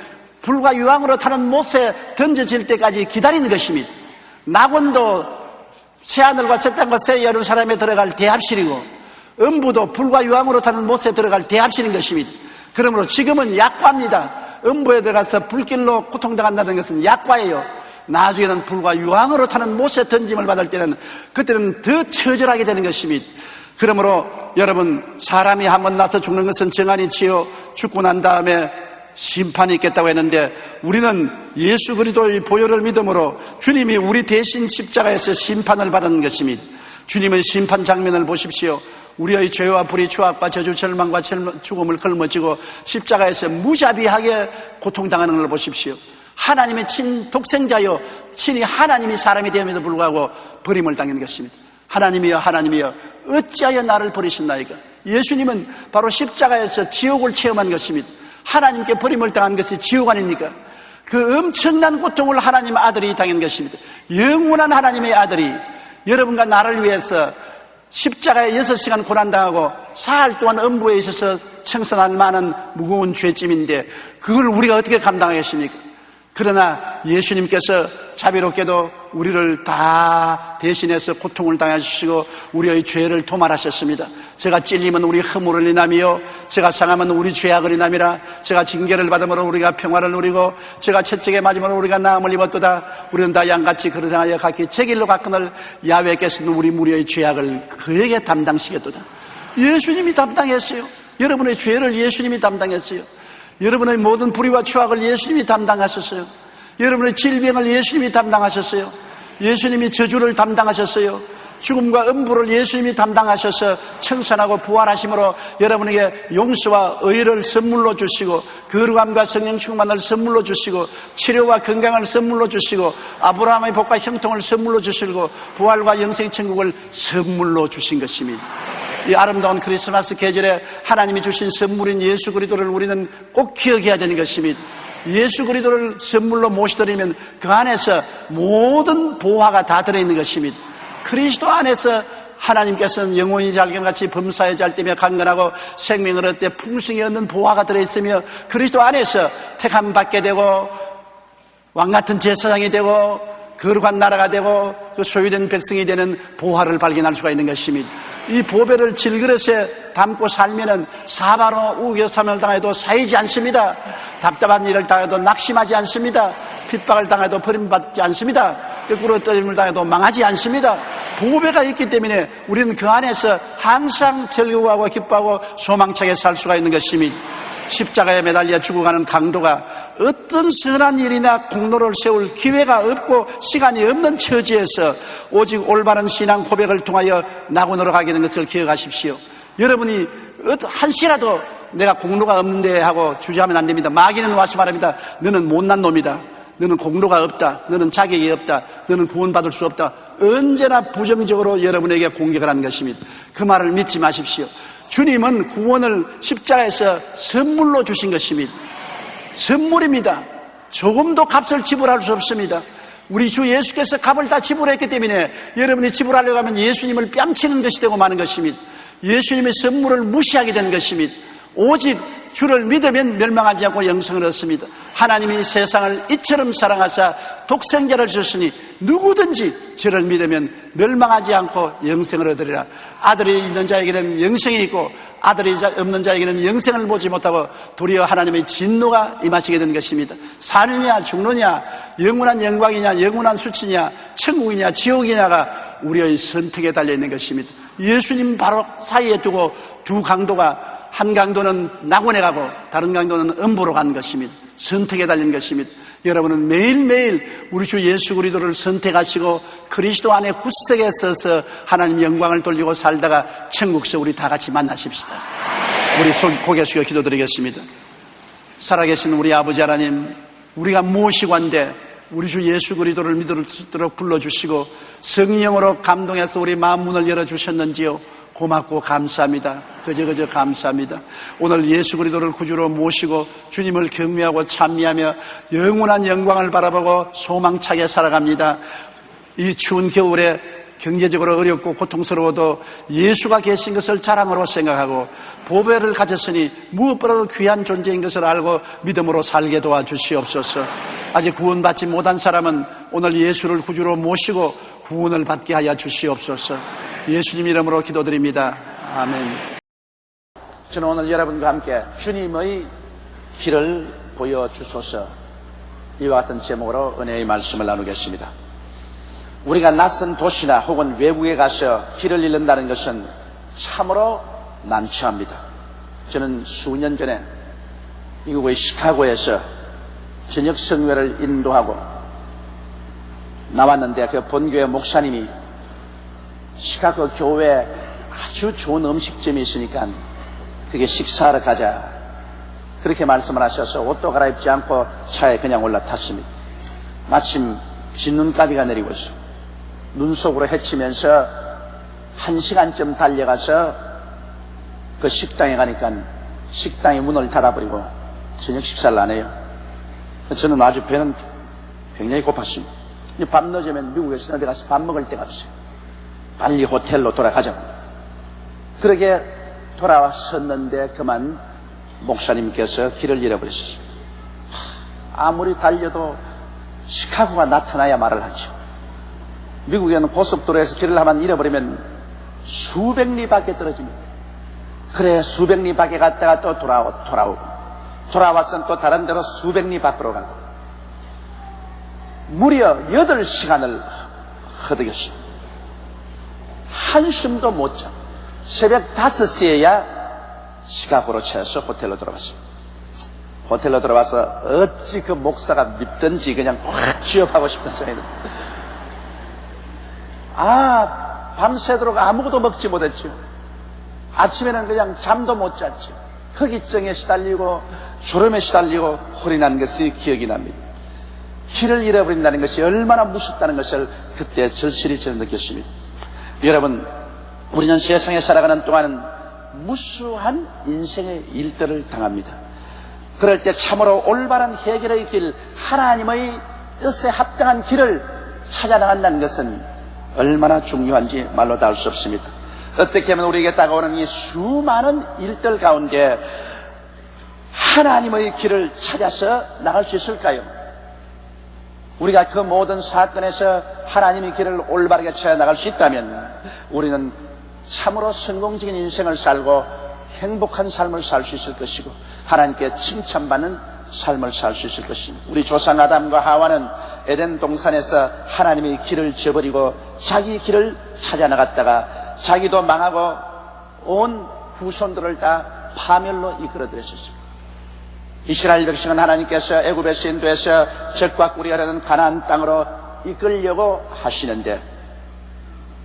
불과 유황으로 타는 못에 던져질 때까지 기다리는 것입니다. 낙원도 새하늘과 새 땅과 새 예루살렘에 들어갈 대합실이고 음부도 불과 유황으로 타는 못에 들어갈 대합실인 것입니다. 그러므로 지금은 약과입니다. 음부에 들어가서 불길로 고통당한다는 것은 약과예요. 나중에는 불과 유황으로 타는 못에 던짐을 받을 때는 그때는 더 처절하게 되는 것입니다. 그러므로 여러분, 사람이 한번 나서 죽는 것은 정한이지요. 죽고 난 다음에 심판이 있겠다고 했는데 우리는 예수 그리스도의 보혈을 믿음으로 주님이 우리 대신 십자가에서 심판을 받은 것입니다. 주님의 심판 장면을 보십시오. 우리의 죄와 불의, 추악과 저주, 절망과 죽음을 걸머지고 십자가에서 무자비하게 고통당하는 걸 보십시오. 하나님의 친 독생자요, 친히 하나님이 사람이 됨에도 불구하고 버림을 당한 것입니다. 하나님이여, 하나님이여, 어찌하여 나를 버리셨나이까? 예수님은 바로 십자가에서 지옥을 체험한 것입니다. 하나님께 버림을 당한 것이 지옥 아닙니까? 그 엄청난 고통을 하나님 아들이 당한 것입니다. 영원한 하나님의 아들이 여러분과 나를 위해서 십자가에 6시간 고난당하고 사흘 동안 음부에 있어서 청산할 만한 무거운 죄짐인데 그걸 우리가 어떻게 감당하겠습니까? 그러나 예수님께서 자비롭게도 우리를 다 대신해서 고통을 당해주시고 우리의 죄를 도말하셨습니다. 제가 찔리면 우리 허물을 인하며 제가 상하면 우리 죄악을 인함이라. 제가 징계를 받음으로 우리가 평화를 누리고 제가 채찍에 맞음으로 우리가 나음을 입었도다. 우리는 다 양같이 그러하여 각기 제 길로 갔거늘 야훼께서는 우리 무리의 죄악을 그에게 담당시켰도다. 예수님이 담당했어요. 여러분의 죄를 예수님이 담당했어요. 여러분의 모든 불의와 추악을 예수님이 담당하셨어요. 여러분의 질병을 예수님이 담당하셨어요. 예수님이 저주를 담당하셨어요. 죽음과 음부를 예수님이 담당하셔서 청산하고 부활하심으로 여러분에게 용서와 의를 선물로 주시고 거룩함과 성령 충만을 선물로 주시고 치료와 건강을 선물로 주시고 아브라함의 복과 형통을 선물로 주시고 부활과 영생천국을 선물로 주신 것입니다. 이 아름다운 크리스마스 계절에 하나님이 주신 선물인 예수 그리스도를 우리는 꼭 기억해야 되는 것입니다. 예수 그리스도를 선물로 모시드리면 그 안에서 모든 보화가 다 들어있는 것입니다. 그리스도 안에서 하나님께서는 영혼이 잘됨같이 범사에 잘되며 강건하고 생명을 얻되 풍성히 얻는 보화가 들어있으며 그리스도 안에서 택함 받게 되고 왕같은 제사장이 되고 거룩한 나라가 되고 그 소유된 백성이 되는 보화를 발견할 수가 있는 것입니다. 이 보배를 질그릇에 담고 살면은 사바로 우겨삼을 당해도 사이지 않습니다. 답답한 일을 당해도 낙심하지 않습니다. 핍박을 당해도 버림받지 않습니다. 거꾸로 떨림을 당해도 망하지 않습니다. 보배가 있기 때문에 우리는 그 안에서 항상 즐거워하고 기뻐하고 소망차게 살 수가 있는 것입니다. 십자가에 매달려 죽어가는 강도가 어떤 선한 일이나 공로를 세울 기회가 없고 시간이 없는 처지에서 오직 올바른 신앙 고백을 통하여 낙원으로 가게 된 것을 기억하십시오. 여러분이 한시라도 내가 공로가 없는데 하고 주저하면 안 됩니다. 마귀는 와서 말합니다. 너는 못난 놈이다. 너는 공로가 없다. 너는 자격이 없다. 너는 구원받을 수 없다. 언제나 부정적으로 여러분에게 공격을 하는 것입니다. 그 말을 믿지 마십시오. 주님은 구원을 십자가에서 선물로 주신 것입니다. 선물입니다. 조금도 값을 지불할 수 없습니다. 우리 주 예수께서 값을 다 지불했기 때문에 여러분이 지불하려고 하면 예수님을 뺨치는 것이 되고 마는 것입니다. 예수님의 선물을 무시하게 된 것입니다. 오직 주를 믿으면 멸망하지 않고 영생을 얻습니다. 하나님이 세상을 이처럼 사랑하사 독생자를 주셨으니 누구든지 저를 믿으면 멸망하지 않고 영생을 얻으리라. 아들이 있는 자에게는 영생이 있고 아들이 없는 자에게는 영생을 보지 못하고 도리어 하나님의 진노가 임하시게 된 것입니다. 사느냐 죽느냐, 영원한 영광이냐 영원한 수치냐, 천국이냐 지옥이냐가 우리의 선택에 달려있는 것입니다. 예수님 바로 사이에 두고 두 강도가, 한 강도는 낙원에 가고 다른 강도는 음부로 간 것입니다. 선택에 달린 것입니다. 여러분은 매일매일 우리 주 예수 그리스도를 선택하시고 그리스도 안에 굳세게 서서 하나님 영광을 돌리고 살다가 천국에서 우리 다 같이 만나십시다. 우리 고개 숙여 기도드리겠습니다. 살아계신 우리 아버지 하나님, 우리가 무엇이 관대 우리 주 예수 그리스도를 믿을 수 있도록 불러주시고 성령으로 감동해서 우리 마음 문을 열어주셨는지요. 고맙고 감사합니다. 그저 감사합니다. 오늘 예수 그리스도를 구주로 모시고 주님을 경외하고 찬미하며 영원한 영광을 바라보고 소망차게 살아갑니다. 이 추운 겨울에 경제적으로 어렵고 고통스러워도 예수가 계신 것을 자랑으로 생각하고 보배를 가졌으니 무엇보다도 귀한 존재인 것을 알고 믿음으로 살게 도와주시옵소서. 아직 구원받지 못한 사람은 오늘 예수를 구주로 모시고 구원을 받게 하여 주시옵소서. 예수님 이름으로 기도드립니다. 아멘. 저는 오늘 여러분과 함께 주님의 길을 보여주소서 이와 같은 제목으로 은혜의 말씀을 나누겠습니다. 우리가 낯선 도시나 혹은 외국에 가서 길을 잃는다는 것은 참으로 난처합니다. 저는 수년 전에 미국의 시카고에서 저녁 성회를 인도하고 나왔는데 그 본교회 목사님이 시카고 교회에 아주 좋은 음식점이 있으니까 그게 식사하러 가자 그렇게 말씀을 하셔서 옷도 갈아입지 않고 차에 그냥 올라탔습니다. 마침 진눈가비가 내리고 있어. 눈 속으로 헤치면서 1시간쯤 달려가서 그 식당에 가니까 식당의 문을 닫아버리고 저녁 식사를 안 해요. 저는 아주 배는 굉장히 고팠습니다. 밤 늦으면 미국에서 어디 가서 밥 먹을 데가 없어요. 빨리 호텔로 돌아가자고. 그렇게 돌아왔었는데 그만 목사님께서 길을 잃어버렸습니다. 아무리 달려도 시카고가 나타나야 말을 하죠. 미국에는 고속도로에서 길을 한번 잃어버리면 수백 리 밖에 떨어집니다. 그래 수백 리 밖에 갔다가 또 돌아오고 돌아와서는 또 다른 데로 수백 리 밖으로 가고 무려 8시간을 허덕였습니다. 한숨도 못 자. 새벽 5시에야 시카고로 채워서 호텔로 들어갔습니다. 호텔로 들어와서 어찌 그 목사가 밉든지 그냥 확 취업하고 싶은 생각이 밤새도록 아무것도 먹지 못했죠. 아침에는 그냥 잠도 못 잤죠. 허기증에 시달리고 졸음에 시달리고 홀이 난 것이 기억이 납니다. 길을 잃어버린다는 것이 얼마나 무섭다는 것을 그때 절실히 저는 느꼈습니다. 여러분, 우리는 세상에 살아가는 동안은 무수한 인생의 일들을 당합니다. 그럴 때 참으로 올바른 해결의 길, 하나님의 뜻에 합당한 길을 찾아나간다는 것은 얼마나 중요한지 말로 다 할 수 없습니다. 어떻게 하면 우리에게 다가오는 이 수많은 일들 가운데 하나님의 길을 찾아서 나갈 수 있을까요? 우리가 그 모든 사건에서 하나님의 길을 올바르게 찾아나갈 수 있다면 우리는 참으로 성공적인 인생을 살고 행복한 삶을 살 수 있을 것이고 하나님께 칭찬받는 삶을 살 수 있을 것입니다. 우리 조상 아담과 하와는 에덴 동산에서 하나님의 길을 저버리고 자기 길을 찾아 나갔다가 자기도 망하고 온 후손들을 다 파멸로 이끌어들였습니다. 이스라엘 백성은 하나님께서 애굽에서 인도해서 적과 꿀이 흐르는 가나안 땅으로 이끌려고 하시는데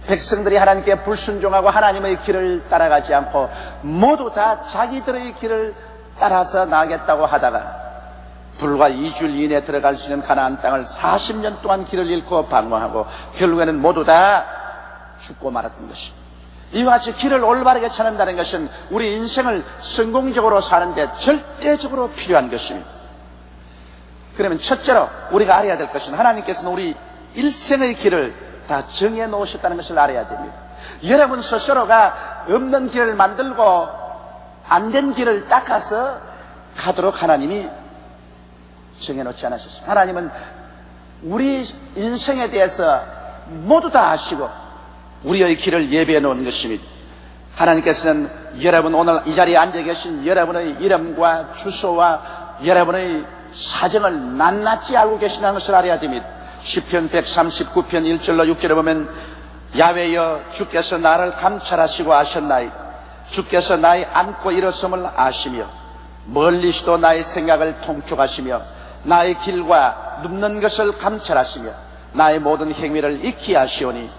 백성들이 하나님께 불순종하고 하나님의 길을 따라가지 않고 모두 다 자기들의 길을 따라서 나가겠다고 하다가 불과 2주일 이내에 들어갈 수 있는 가나안 땅을 40년 동안 길을 잃고 방황하고 결국에는 모두 다 죽고 말았던 것입니다. 이와 같이 길을 올바르게 찾는다는 것은 우리 인생을 성공적으로 사는데 절대적으로 필요한 것입니다. 그러면 첫째로 우리가 알아야 될 것은 하나님께서는 우리 일생의 길을 다 정해 놓으셨다는 것을 알아야 됩니다. 여러분 스스로가 없는 길을 만들고 안 된 길을 닦아서 가도록 하나님이 정해 놓지 않으셨습니다. 하나님은 우리 인생에 대해서 모두 다 아시고 우리의 길을 예비해 놓은 것입니다. 하나님께서는 여러분 오늘 이 자리에 앉아 계신 여러분의 이름과 주소와 여러분의 사정을 낱낱이 알고 계시다는 것을 알아야 됩니다. 시편 139편 1절로 6절에 보면 야훼여 주께서 나를 감찰하시고 아셨나이다. 주께서 나의 앉고 일어섬을 아시며 멀리서도 나의 생각을 통촉하시며 나의 길과 눕는 것을 감찰하시며 나의 모든 행위를 익히 아시오니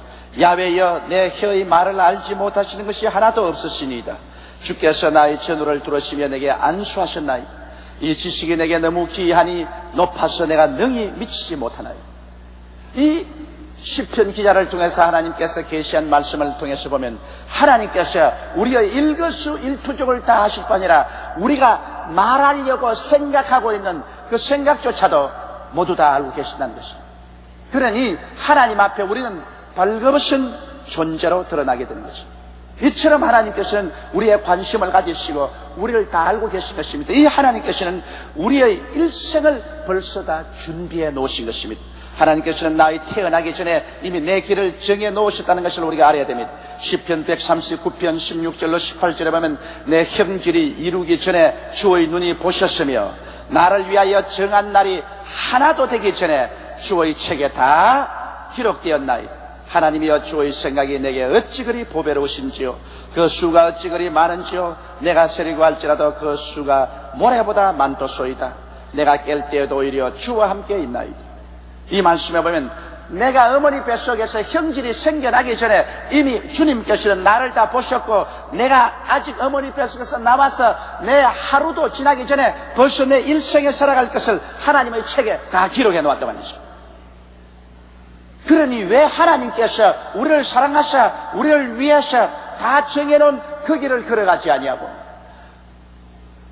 야훼여 내 혀의 말을 알지 못하시는 것이 하나도 없으시니이다. 주께서 나의 전우를 들으시며 내게 안수하셨나이다. 이 지식이 내게 너무 기이하니 높아서 내가 능히 미치지 못하나이다. 이 시편 기자를 통해서 하나님께서 계시한 말씀을 통해서 보면 하나님께서 우리의 일거수일투족을 다 하실 뿐 아니라 우리가 말하려고 생각하고 있는 그 생각조차도 모두 다 알고 계신다는 것입니다. 그러니 하나님 앞에 우리는 벌거벗은 존재로 드러나게 되는 것입니다. 이처럼 하나님께서는 우리의 관심을 가지시고 우리를 다 알고 계신 것입니다. 이 하나님께서는 우리의 일생을 벌써 다 준비해 놓으신 것입니다. 하나님께서는 나의 태어나기 전에 이미 내 길을 정해 놓으셨다는 것을 우리가 알아야 됩니다. 시편 139편 16절로 18절에 보면 내 형질이 이루기 전에 주의 눈이 보셨으며 나를 위하여 정한 날이 하나도 되기 전에 주의 책에 다 기록되었나이다. 하나님이여 주의 생각이 내게 어찌 그리 보배로우신지요 그 수가 어찌 그리 많은지요 내가 세리고 할지라도 그 수가 모래보다 많도소이다. 내가 깰 때에도 오히려 주와 함께 있나이다. 이 말씀에 보면 내가 어머니 뱃속에서 형질이 생겨나기 전에 이미 주님께서는 나를 다 보셨고 내가 아직 어머니 뱃속에서 나와서 내 하루도 지나기 전에 벌써 내 일생에 살아갈 것을 하나님의 책에 다 기록해 놓았단 말이죠. 그러니 왜 하나님께서 우리를 사랑하셔 우리를 위해서 다 정해놓은 그 길을 걸어가지 아니하고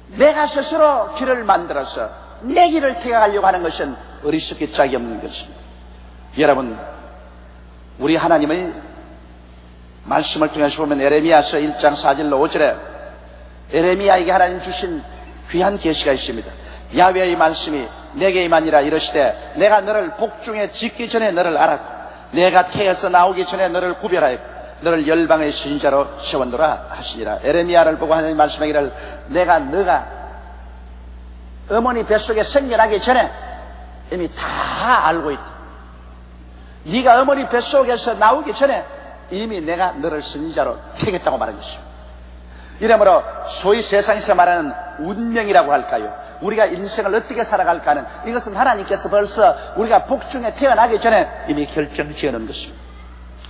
내가 스스로 길을 만들어서 내 길을 택하려고 하는 것은 어리석기 짝이 없는 것입니다. 여러분 우리 하나님의 말씀을 통해서 보면 에레미야서 1장 4절로 5절에 에레미야에게 하나님 주신 귀한 계시가 있습니다. 야훼의 말씀이 내게 임하니라 이르시되 내가 너를 복중에 짓기 전에 너를 알았고 내가 태에서 나오기 전에 너를 구별하였고 너를 열방의 신자로 세웠노라 하시니라. 에레미야를 보고 하나님 말씀하기를 내가 너가 어머니 뱃속에 생겨나기 전에 이미 다 알고 있다. 네가 어머니 뱃속에서 나오기 전에 이미 내가 너를 선지자로 택했다고 말한 것입니다. 이러므로 소위 세상에서 말하는 운명이라고 할까요? 우리가 인생을 어떻게 살아갈까 하는 이것은 하나님께서 벌써 우리가 복중에 태어나기 전에 이미 결정지어 놓은 것입니다.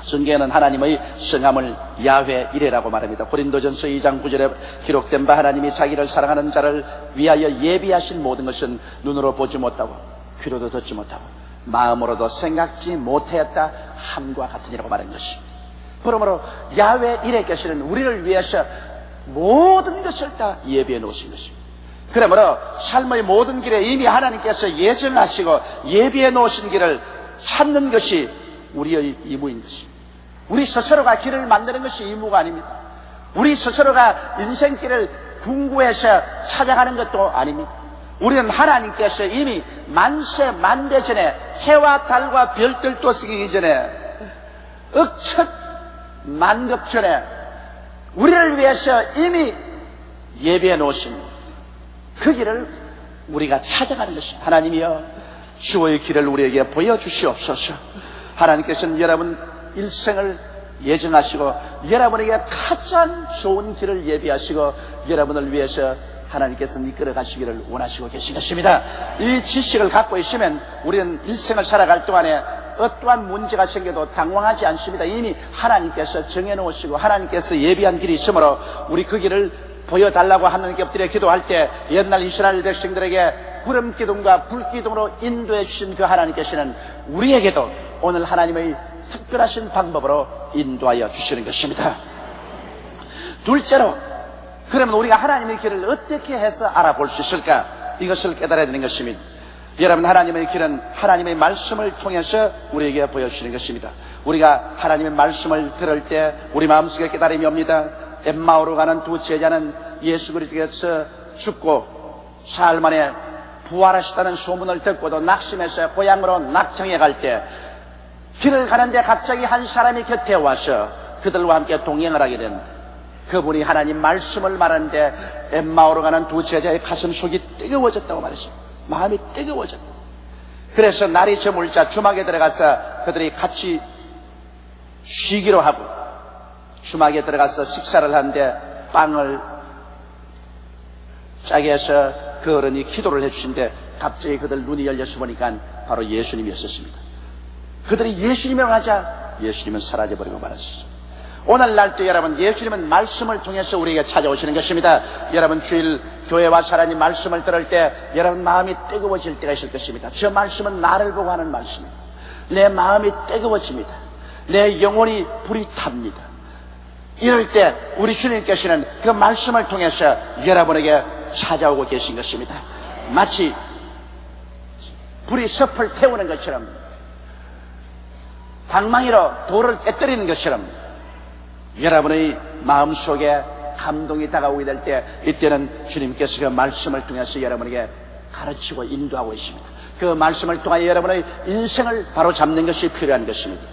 성경에는 하나님의 성함을 야훼 이레라고 말합니다. 고린도전서 2장 9절에 기록된 바 하나님이 자기를 사랑하는 자를 위하여 예비하신 모든 것은 눈으로 보지 못하고 귀로도 듣지 못하고 마음으로도 생각지 못하였다 함과 같으니라고 말한 것입니다. 그러므로 야훼 이레께서는 우리를 위해서 모든 것을 다 예비해 놓으신 것입니다. 그러므로 삶의 모든 길에 이미 하나님께서 예정하시고 예비해 놓으신 길을 찾는 것이 우리의 의무인 것입니다. 우리 스스로가 길을 만드는 것이 의무가 아닙니다. 우리 스스로가 인생길을 궁구해서 찾아가는 것도 아닙니다. 우리는 하나님께서 이미 만세 만대 전에 해와 달과 별들도 생기기 전에 억첫 만급 전에 우리를 위해서 이미 예비해 놓으신 그 길을 우리가 찾아가는 것입니다. 하나님이여, 주의 길을 우리에게 보여주시옵소서. 하나님께서는 여러분 일생을 예정하시고 여러분에게 가장 좋은 길을 예비하시고 여러분을 위해서 하나님께서는 이끌어 가시기를 원하시고 계신 것입니다. 이 지식을 갖고 있으면 우리는 일생을 살아갈 동안에 어떠한 문제가 생겨도 당황하지 않습니다. 이미 하나님께서 정해놓으시고 하나님께서 예비한 길이 있으므로 우리 그 길을 보여달라고 하나님께 엎드려 기도할 때 옛날 이스라엘 백성들에게 구름 기둥과 불 기둥으로 인도해 주신 그 하나님께서는 우리에게도 오늘 하나님의 특별하신 방법으로 인도하여 주시는 것입니다. 둘째로, 그러면 우리가 하나님의 길을 어떻게 해서 알아볼 수 있을까? 이것을 깨달아야 되는 것입니다. 여러분, 하나님의 길은 하나님의 말씀을 통해서 우리에게 보여주시는 것입니다. 우리가 하나님의 말씀을 들을 때 우리 마음속에 깨달음이 옵니다. 엠마오로 가는 두 제자는 예수 그리스도께서 죽고 사흘 만에 부활하셨다는 소문을 듣고도 낙심해서 고향으로 낙정해 갈 때 길을 가는데 갑자기 한 사람이 곁에 와서 그들과 함께 동행을 하게 된 그분이 하나님 말씀을 말하는데 엠마오로 가는 두 제자의 가슴 속이 뜨거워졌다고 말했습니다. 마음이 뜨거워졌다. 그래서 날이 저물자 주막에 들어가서 그들이 같이 쉬기로 하고 주막에 들어가서 식사를 하는데 빵을 짜게 해서 그 어른이 기도를 해주신데 갑자기 그들 눈이 열려서 보니까 바로 예수님이었습니다. 그들이 예수님이라고 하자 예수님은 사라져버리고 말았습니다. 오늘날도 여러분, 예수님은 말씀을 통해서 우리에게 찾아오시는 것입니다. 여러분, 주일 교회 와서 하나님 말씀을 들을 때 여러분 마음이 뜨거워질 때가 있을 것입니다. 저 말씀은 나를 보고 하는 말씀입니다. 내 마음이 뜨거워집니다. 내 영혼이 불이 탑니다. 이럴 때 우리 주님께서는 그 말씀을 통해서 여러분에게 찾아오고 계신 것입니다. 마치 불이 섭을 태우는 것처럼, 방망이로 돌을 깨뜨리는 것처럼 여러분의 마음속에 감동이 다가오게 될 때 이때는 주님께서 그 말씀을 통해서 여러분에게 가르치고 인도하고 있습니다. 그 말씀을 통하여 여러분의 인생을 바로 잡는 것이 필요한 것입니다.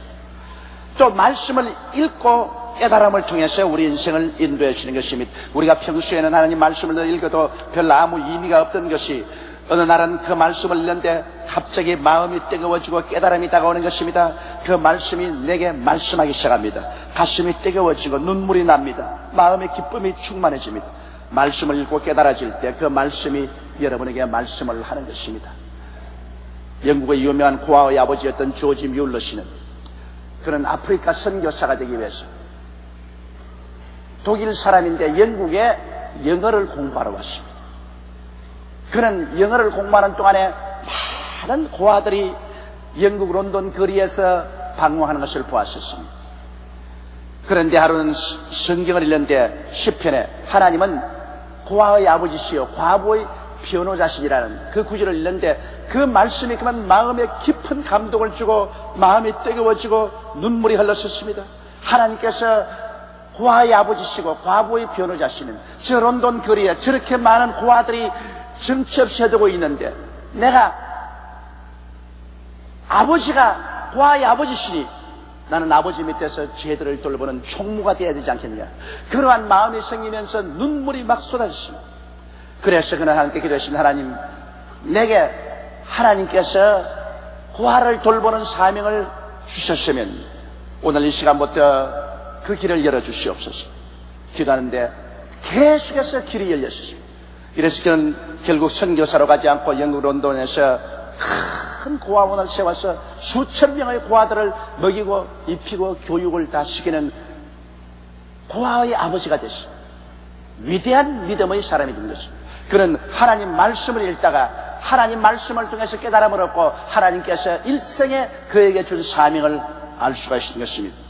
또 말씀을 읽고 깨달음을 통해서 우리 인생을 인도해 주시는 것입니다. 우리가 평소에는 하나님 말씀을 읽어도 별로 아무 의미가 없던 것이 어느 날은 그 말씀을 읽는데 갑자기 마음이 뜨거워지고 깨달음이 다가오는 것입니다. 그 말씀이 내게 말씀하기 시작합니다. 가슴이 뜨거워지고 눈물이 납니다. 마음의 기쁨이 충만해집니다. 말씀을 읽고 깨달아질 때 그 말씀이 여러분에게 말씀을 하는 것입니다. 영국의 유명한 고아의 아버지였던 조지 뮬러 씨는 그는 아프리카 선교사가 되기 위해서 독일 사람인데 영국에 영어를 공부하러 왔습니다. 그는 영어를 공부하는 동안에 많은 고아들이 영국 런던 거리에서 방황하는 것을 보았었습니다. 그런데 하루는 성경을 읽는데 시편에 하나님은 고아의 아버지시여 과부의 변호자시니라는 그 구절을 읽는데 그 말씀이 그만 마음에 깊은 감동을 주고 마음이 뜨거워지고 눈물이 흘렀었습니다. 하나님께서 고아의 아버지시고 과부의 변호자시는 저 런던 거리에 저렇게 많은 고아들이 정처없이 해두고 있는데 내가 아버지가 고아의 아버지시니 나는 아버지 밑에서 쟤들을 돌보는 총무가 되어야 되지 않겠느냐. 그러한 마음이 생기면서 눈물이 막 쏟아졌습니다. 그래서 그는 하나님께 기도했습니다. 하나님, 내게 하나님께서 고아를 돌보는 사명을 주셨으면 오늘 이 시간부터 그 길을 열어주시옵소서. 기도하는데 계속해서 길이 열렸습니다. 이래서 그는 결국 선교사로 가지 않고 영국 런던에서 큰 고아원을 세워서 수천 명의 고아들을 먹이고 입히고 교육을 다 시키는 고아의 아버지가 됐습니다. 위대한 믿음의 사람이 된 것입니다. 그는 하나님 말씀을 읽다가 하나님 말씀을 통해서 깨달음을 얻고 하나님께서 일생에 그에게 준 사명을 알 수가 있는 것입니다.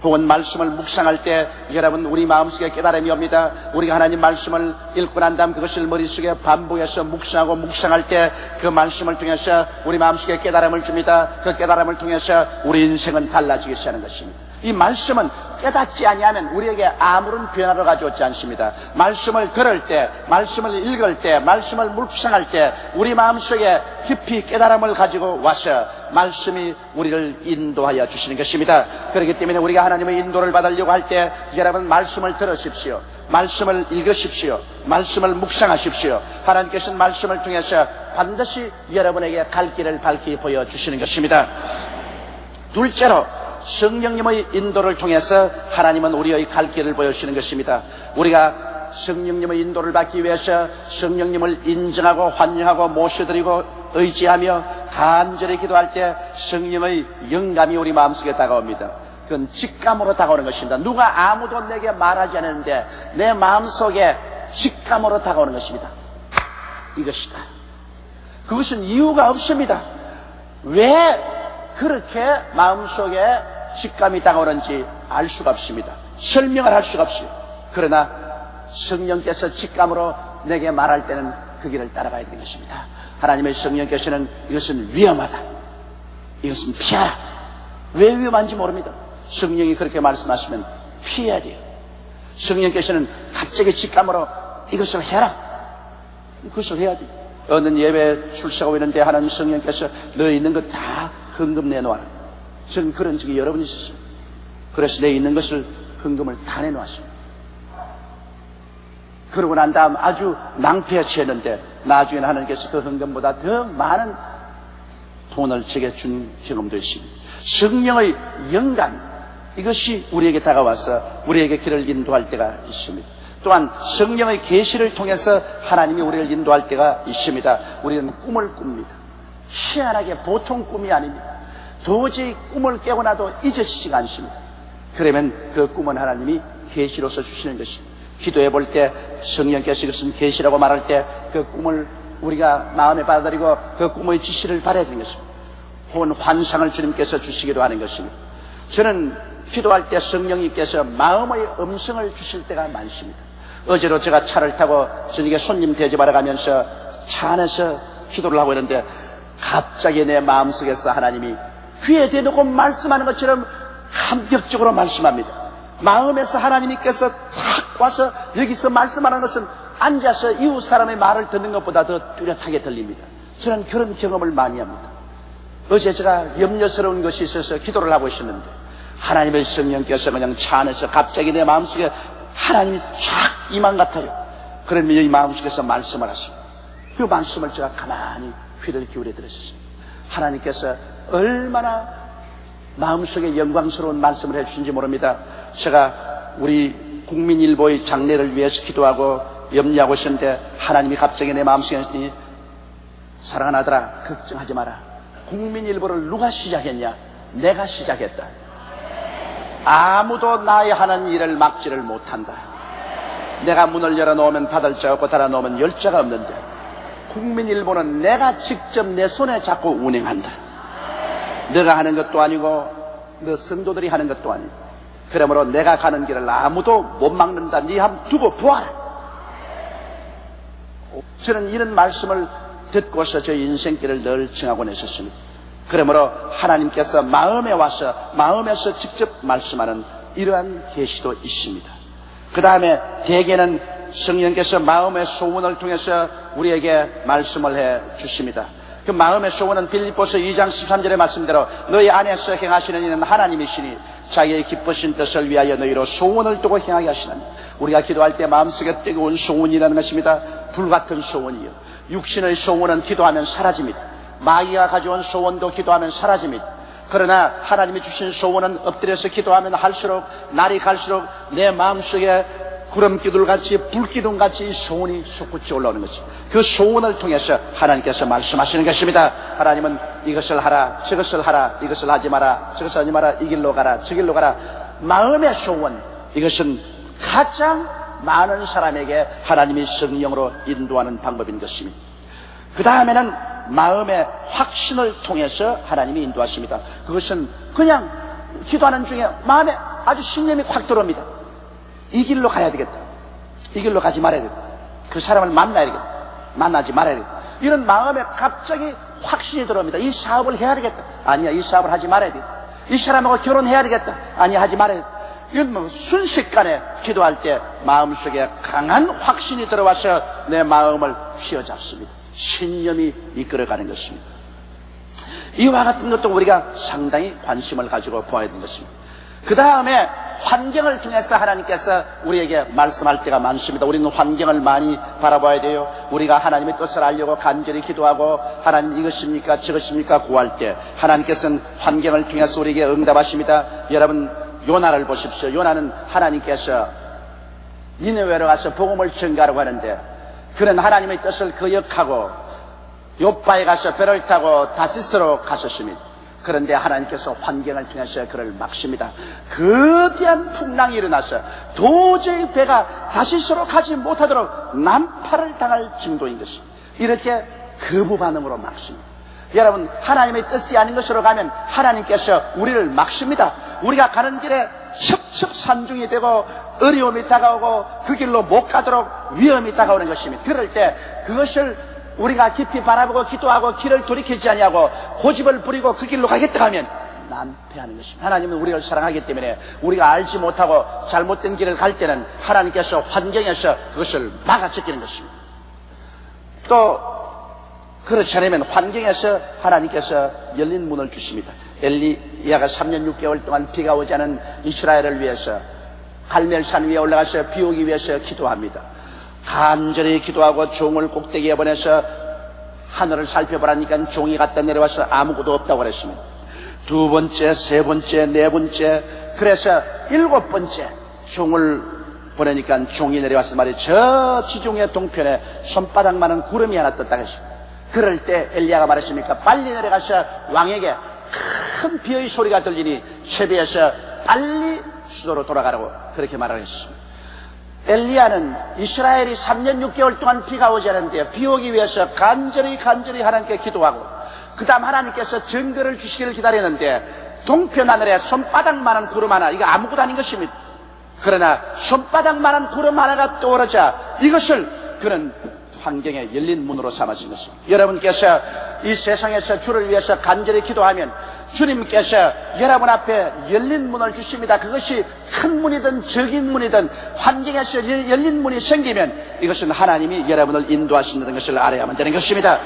혹은 말씀을 묵상할 때 여러분 우리 마음속에 깨달음이 옵니다. 우리가 하나님 말씀을 읽고 난 다음 그것을 머릿속에 반복해서 묵상하고 묵상할 때 그 말씀을 통해서 우리 마음속에 깨달음을 줍니다. 그 깨달음을 통해서 우리 인생은 달라지기 시작하는 것입니다. 이 말씀은 깨닫지 아니하면 우리에게 아무런 변화를 가져오지 않습니다. 말씀을 들을 때, 말씀을 읽을 때, 말씀을 묵상할 때 우리 마음속에 깊이 깨달음을 가지고 와서 말씀이 우리를 인도하여 주시는 것입니다. 그렇기 때문에 우리가 하나님의 인도를 받으려고 할 때 여러분 말씀을 들으십시오. 말씀을 읽으십시오. 말씀을 묵상하십시오. 하나님께서는 말씀을 통해서 반드시 여러분에게 갈 길을 밝히 보여주시는 것입니다. 둘째로 성령님의 인도를 통해서 하나님은 우리의 갈 길을 보여주시는 것입니다. 우리가 성령님의 인도를 받기 위해서 성령님을 인정하고 환영하고 모셔드리고 의지하며 간절히 기도할 때 성령의 영감이 우리 마음속에 다가옵니다. 그건 직감으로 다가오는 것입니다. 누가 아무도 내게 말하지 않았는데 내 마음속에 직감으로 다가오는 것입니다. 이것이다. 그것은 이유가 없습니다. 왜 그렇게 마음속에 직감이 다가오는지 알 수가 없습니다. 설명을 할 수가 없어요. 그러나 성령께서 직감으로 내게 말할 때는 그 길을 따라가야 되는 것입니다. 하나님의 성령께서는 이것은 위험하다, 이것은 피하라. 왜 위험한지 모릅니다. 성령이 그렇게 말씀하시면 피해야 돼요. 성령께서는 갑자기 직감으로 이것을 해라, 그것을 해야 돼요. 어느 예배에 출석하고 있는데 하나님 성령께서 너 있는 것 다 헌금 내놓아라. 저는 그런 적이 여러 번 있었어요. 그래서 내 있는 것을 헌금을 다 내놓았어요. 그러고 난 다음 아주 낭패에 취했는데 나중에 하나님께서 그 헌금보다 더 많은 돈을 제게 준 경험도 있습니다. 성령의 영감, 이것이 우리에게 다가와서 우리에게 길을 인도할 때가 있습니다. 또한 성령의 계시를 통해서 하나님이 우리를 인도할 때가 있습니다. 우리는 꿈을 꿉니다. 희한하게 보통 꿈이 아닙니다. 도저히 꿈을 깨고 나도 잊어지지가 않습니다. 그러면 그 꿈은 하나님이 계시로서 주시는 것입니다. 기도해 볼 때 성령께서 이것은 계시라고 말할 때 그 꿈을 우리가 마음에 받아들이고 그 꿈의 지시를 받아야 되는 것입니다. 혹은 환상을 주님께서 주시기도 하는 것입니다. 저는 기도할 때 성령님께서 마음의 음성을 주실 때가 많습니다. 어제로 제가 차를 타고 저녁에 손님 대접하러 가면서 차 안에서 기도를 하고 있는데 갑자기 내 마음속에서 하나님이 귀에 대놓고 말씀하는 것처럼 감격적으로 말씀합니다. 마음에서 하나님께서 탁 와서 여기서 말씀하는 것은 앉아서 이웃 사람의 말을 듣는 것보다 더 뚜렷하게 들립니다. 저는 그런 경험을 많이 합니다. 어제 제가 염려스러운 것이 있어서 기도를 하고 있었는데 하나님의 성령께서 그냥 차 안에서 갑자기 내 마음속에 하나님이 쫙 임한 같아요. 그러면 이 마음속에서 말씀을 하십니다. 그 말씀을 제가 가만히 귀를 기울여 들었습니다. 하나님께서 얼마나 마음속에 영광스러운 말씀을 해주신지 모릅니다. 제가 우리 국민일보의 장래를 위해서 기도하고 염려하고 있었는데 하나님이 갑자기 내 마음속에 하시니 사랑하는 아들아 걱정하지 마라. 국민일보를 누가 시작했냐? 내가 시작했다. 아무도 나의 하는 일을 막지를 못한다. 내가 문을 열어놓으면 닫을 자 없고 닫아놓으면 열 자가 없는데 국민일보는 내가 직접 내 손에 잡고 운행한다. 내가 하는 것도 아니고 너 성도들이 하는 것도 아니고 그러므로 내가 가는 길을 아무도 못 막는다. 네 함 두고 보아라. 저는 이런 말씀을 듣고서 저 인생길을 늘 정하곤 했었습니다. 그러므로 하나님께서 마음에 와서 마음에서 직접 말씀하는 이러한 계시도 있습니다. 그 다음에 대개는 성령께서 마음의 소원을 통해서 우리에게 말씀을 해 주십니다. 그 마음의 소원은 빌립보서 2장 13절의 말씀대로 너희 안에서 행하시는 이는 하나님이시니 자기의 기쁘신 뜻을 위하여 너희로 소원을 두고 행하게 하시나니 우리가 기도할 때 마음속에 뜨거운 소원이라는 것입니다. 불같은 소원이요. 육신의 소원은 기도하면 사라집니다. 마귀가 가져온 소원도 기도하면 사라집니다. 그러나 하나님이 주신 소원은 엎드려서 기도하면 할수록 날이 갈수록 내 마음속에 구름기둥같이 불기둥같이 소원이 솟구쳐 올라오는 것입니다. 그 소원을 통해서 하나님께서 말씀하시는 것입니다. 하나님은 이것을 하라, 저것을 하라, 이것을 하지 마라, 저것을 하지 마라, 이 길로 가라, 저 길로 가라. 마음의 소원, 이것은 가장 많은 사람에게 하나님이 성령으로 인도하는 방법인 것입니다. 그 다음에는 마음의 확신을 통해서 하나님이 인도하십니다. 그것은 그냥 기도하는 중에 마음에 아주 신념이 확 들어옵니다. 이 길로 가야 되겠다. 이 길로 가지 말아야 되겠다. 그 사람을 만나야 되겠다. 만나지 말아야 되겠다. 이런 마음에 갑자기 확신이 들어옵니다. 이 사업을 해야 되겠다. 아니야, 이 사업을 하지 말아야 되겠다. 이 사람하고 결혼해야 되겠다. 아니야, 하지 말아야 되겠다. 이건 뭐 순식간에 기도할 때 마음속에 강한 확신이 들어와서 내 마음을 휘어잡습니다. 신념이 이끌어가는 것입니다. 이와 같은 것도 우리가 상당히 관심을 가지고 보아야 되는 것입니다. 그 다음에 환경을 통해서 하나님께서 우리에게 말씀할 때가 많습니다. 우리는 환경을 많이 바라봐야 돼요. 우리가 하나님의 뜻을 알려고 간절히 기도하고 하나님 이것입니까 저것입니까 구할 때 하나님께서는 환경을 통해서 우리에게 응답하십니다. 여러분 요나를 보십시오. 요나는 하나님께서 니느웨로 가서 복음을 전가하라고 하는데 그는 하나님의 뜻을 거역하고 요빠에 가서 배를 타고 다시스로 갔었습니다. 그런데 하나님께서 환경을 통해서 그를 막습니다. 거대한 풍랑이 일어나서 도저히 배가 다시스로 가지 못하도록 난파를 당할 정도인 것입니다. 이렇게 거부 반응으로 막습니다. 여러분 하나님의 뜻이 아닌 것으로 가면 하나님께서 우리를 막습니다. 우리가 가는 길에 첩첩산중이 되고 어려움이 다가오고 그 길로 못 가도록 위험이 다가오는 것입니다. 그럴 때 그것을 우리가 깊이 바라보고 기도하고 길을 돌이키지 아니하고 고집을 부리고 그 길로 가겠다 하면 난패하는 것입니다. 하나님은 우리를 사랑하기 때문에 우리가 알지 못하고 잘못된 길을 갈 때는 하나님께서 환경에서 그것을 막아제끼는 것입니다. 또 그렇지 않으면 환경에서 하나님께서 열린 문을 주십니다. 엘리야가 3년 6개월 동안 비가 오지 않은 이스라엘을 위해서 갈멜산 위에 올라가서 비 오기 위해서 기도합니다. 간절히 기도하고 종을 꼭대기에 보내서 하늘을 살펴보라니까 종이 갖다 내려와서 아무것도 없다고 그랬습니다. 두 번째, 세 번째, 네 번째, 그래서 일곱 번째 종을 보내니까 종이 내려와서 말이에요. 저 지중해 동편에 손바닥만한 구름이 하나 떴다고 했습니다. 그럴 때 엘리야가 말했습니까? 빨리 내려가서 왕에게 큰 비의 소리가 들리니 세배해서 빨리 수도로 돌아가라고 그렇게 말하셨습니다. 엘리야는 이스라엘이 3년 6개월 동안 비가 오지 않았는데 비 오기 위해서 간절히 하나님께 기도하고 그 다음 하나님께서 증거를 주시기를 기다렸는데 동편 하늘에 손바닥만한 구름 하나, 이거 아무것도 아닌 것입니다. 그러나 손바닥만한 구름 하나가 떠오르자 이것을 그는 환경에 열린 문으로 삼아진 것입니다. 여러분께서 이 세상에서 주를 위해서 간절히 기도하면 주님께서 여러분 앞에 열린 문을 주십니다. 그것이 큰 문이든 적인 문이든 환경에서 열린 문이 생기면 이것은 하나님이 여러분을 인도하신다는 것을 알아야만 되는 것입니다.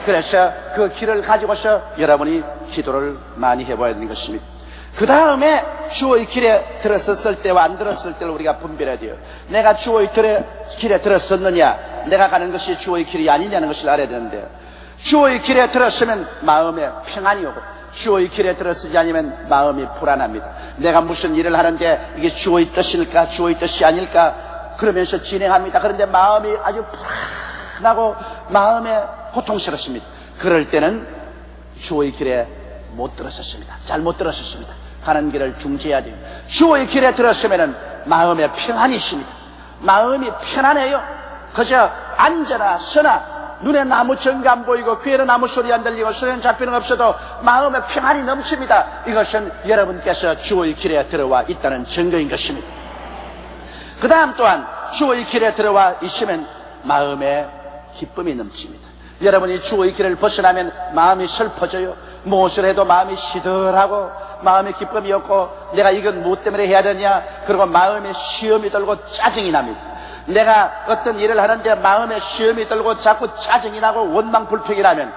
그래서 그 길을 가지고서 여러분이 기도를 많이 해봐야 되는 것입니다. 그 다음에 주의 길에 들어섰을 때와 안 들었을 때를 우리가 분별해야 돼요. 내가 주의 길에 들어섰느냐, 내가 가는 것이 주의 길이 아니냐는 것을 알아야 되는데, 주의 길에 들었으면 마음에 평안이 오고 주의 길에 들어서지 않으면 마음이 불안합니다. 내가 무슨 일을 하는데 이게 주의 뜻일까 주의 뜻이 아닐까 그러면서 진행합니다. 그런데 마음이 아주 불안하고 마음에 고통스럽습니다. 그럴 때는 주의 길에 못 들었었습니다. 잘못 들었었습니다. 가는 길을 중지해야 돼요. 주의 길에 들었으면 마음에 평안이 있습니다. 마음이 편안해요. 그저 앉아나 서나 눈에 나무 전가 안 보이고 귀에는 아무 소리 안 들리고 손에는 잡히는 거 없어도 마음에 평안이 넘칩니다. 이것은 여러분께서 주의 길에 들어와 있다는 증거인 것입니다. 그 다음 또한 주의 길에 들어와 있으면 마음에 기쁨이 넘칩니다. 여러분이 주의 길을 벗어나면 마음이 슬퍼져요. 무엇을 해도 마음이 시들하고 마음에 기쁨이 없고 내가 이건 무엇 때문에 해야 되냐, 그리고 마음에 시험이 들고 짜증이 납니다. 내가 어떤 일을 하는데 마음에 시험이 들고 자꾸 짜증이 나고 원망불평이 나면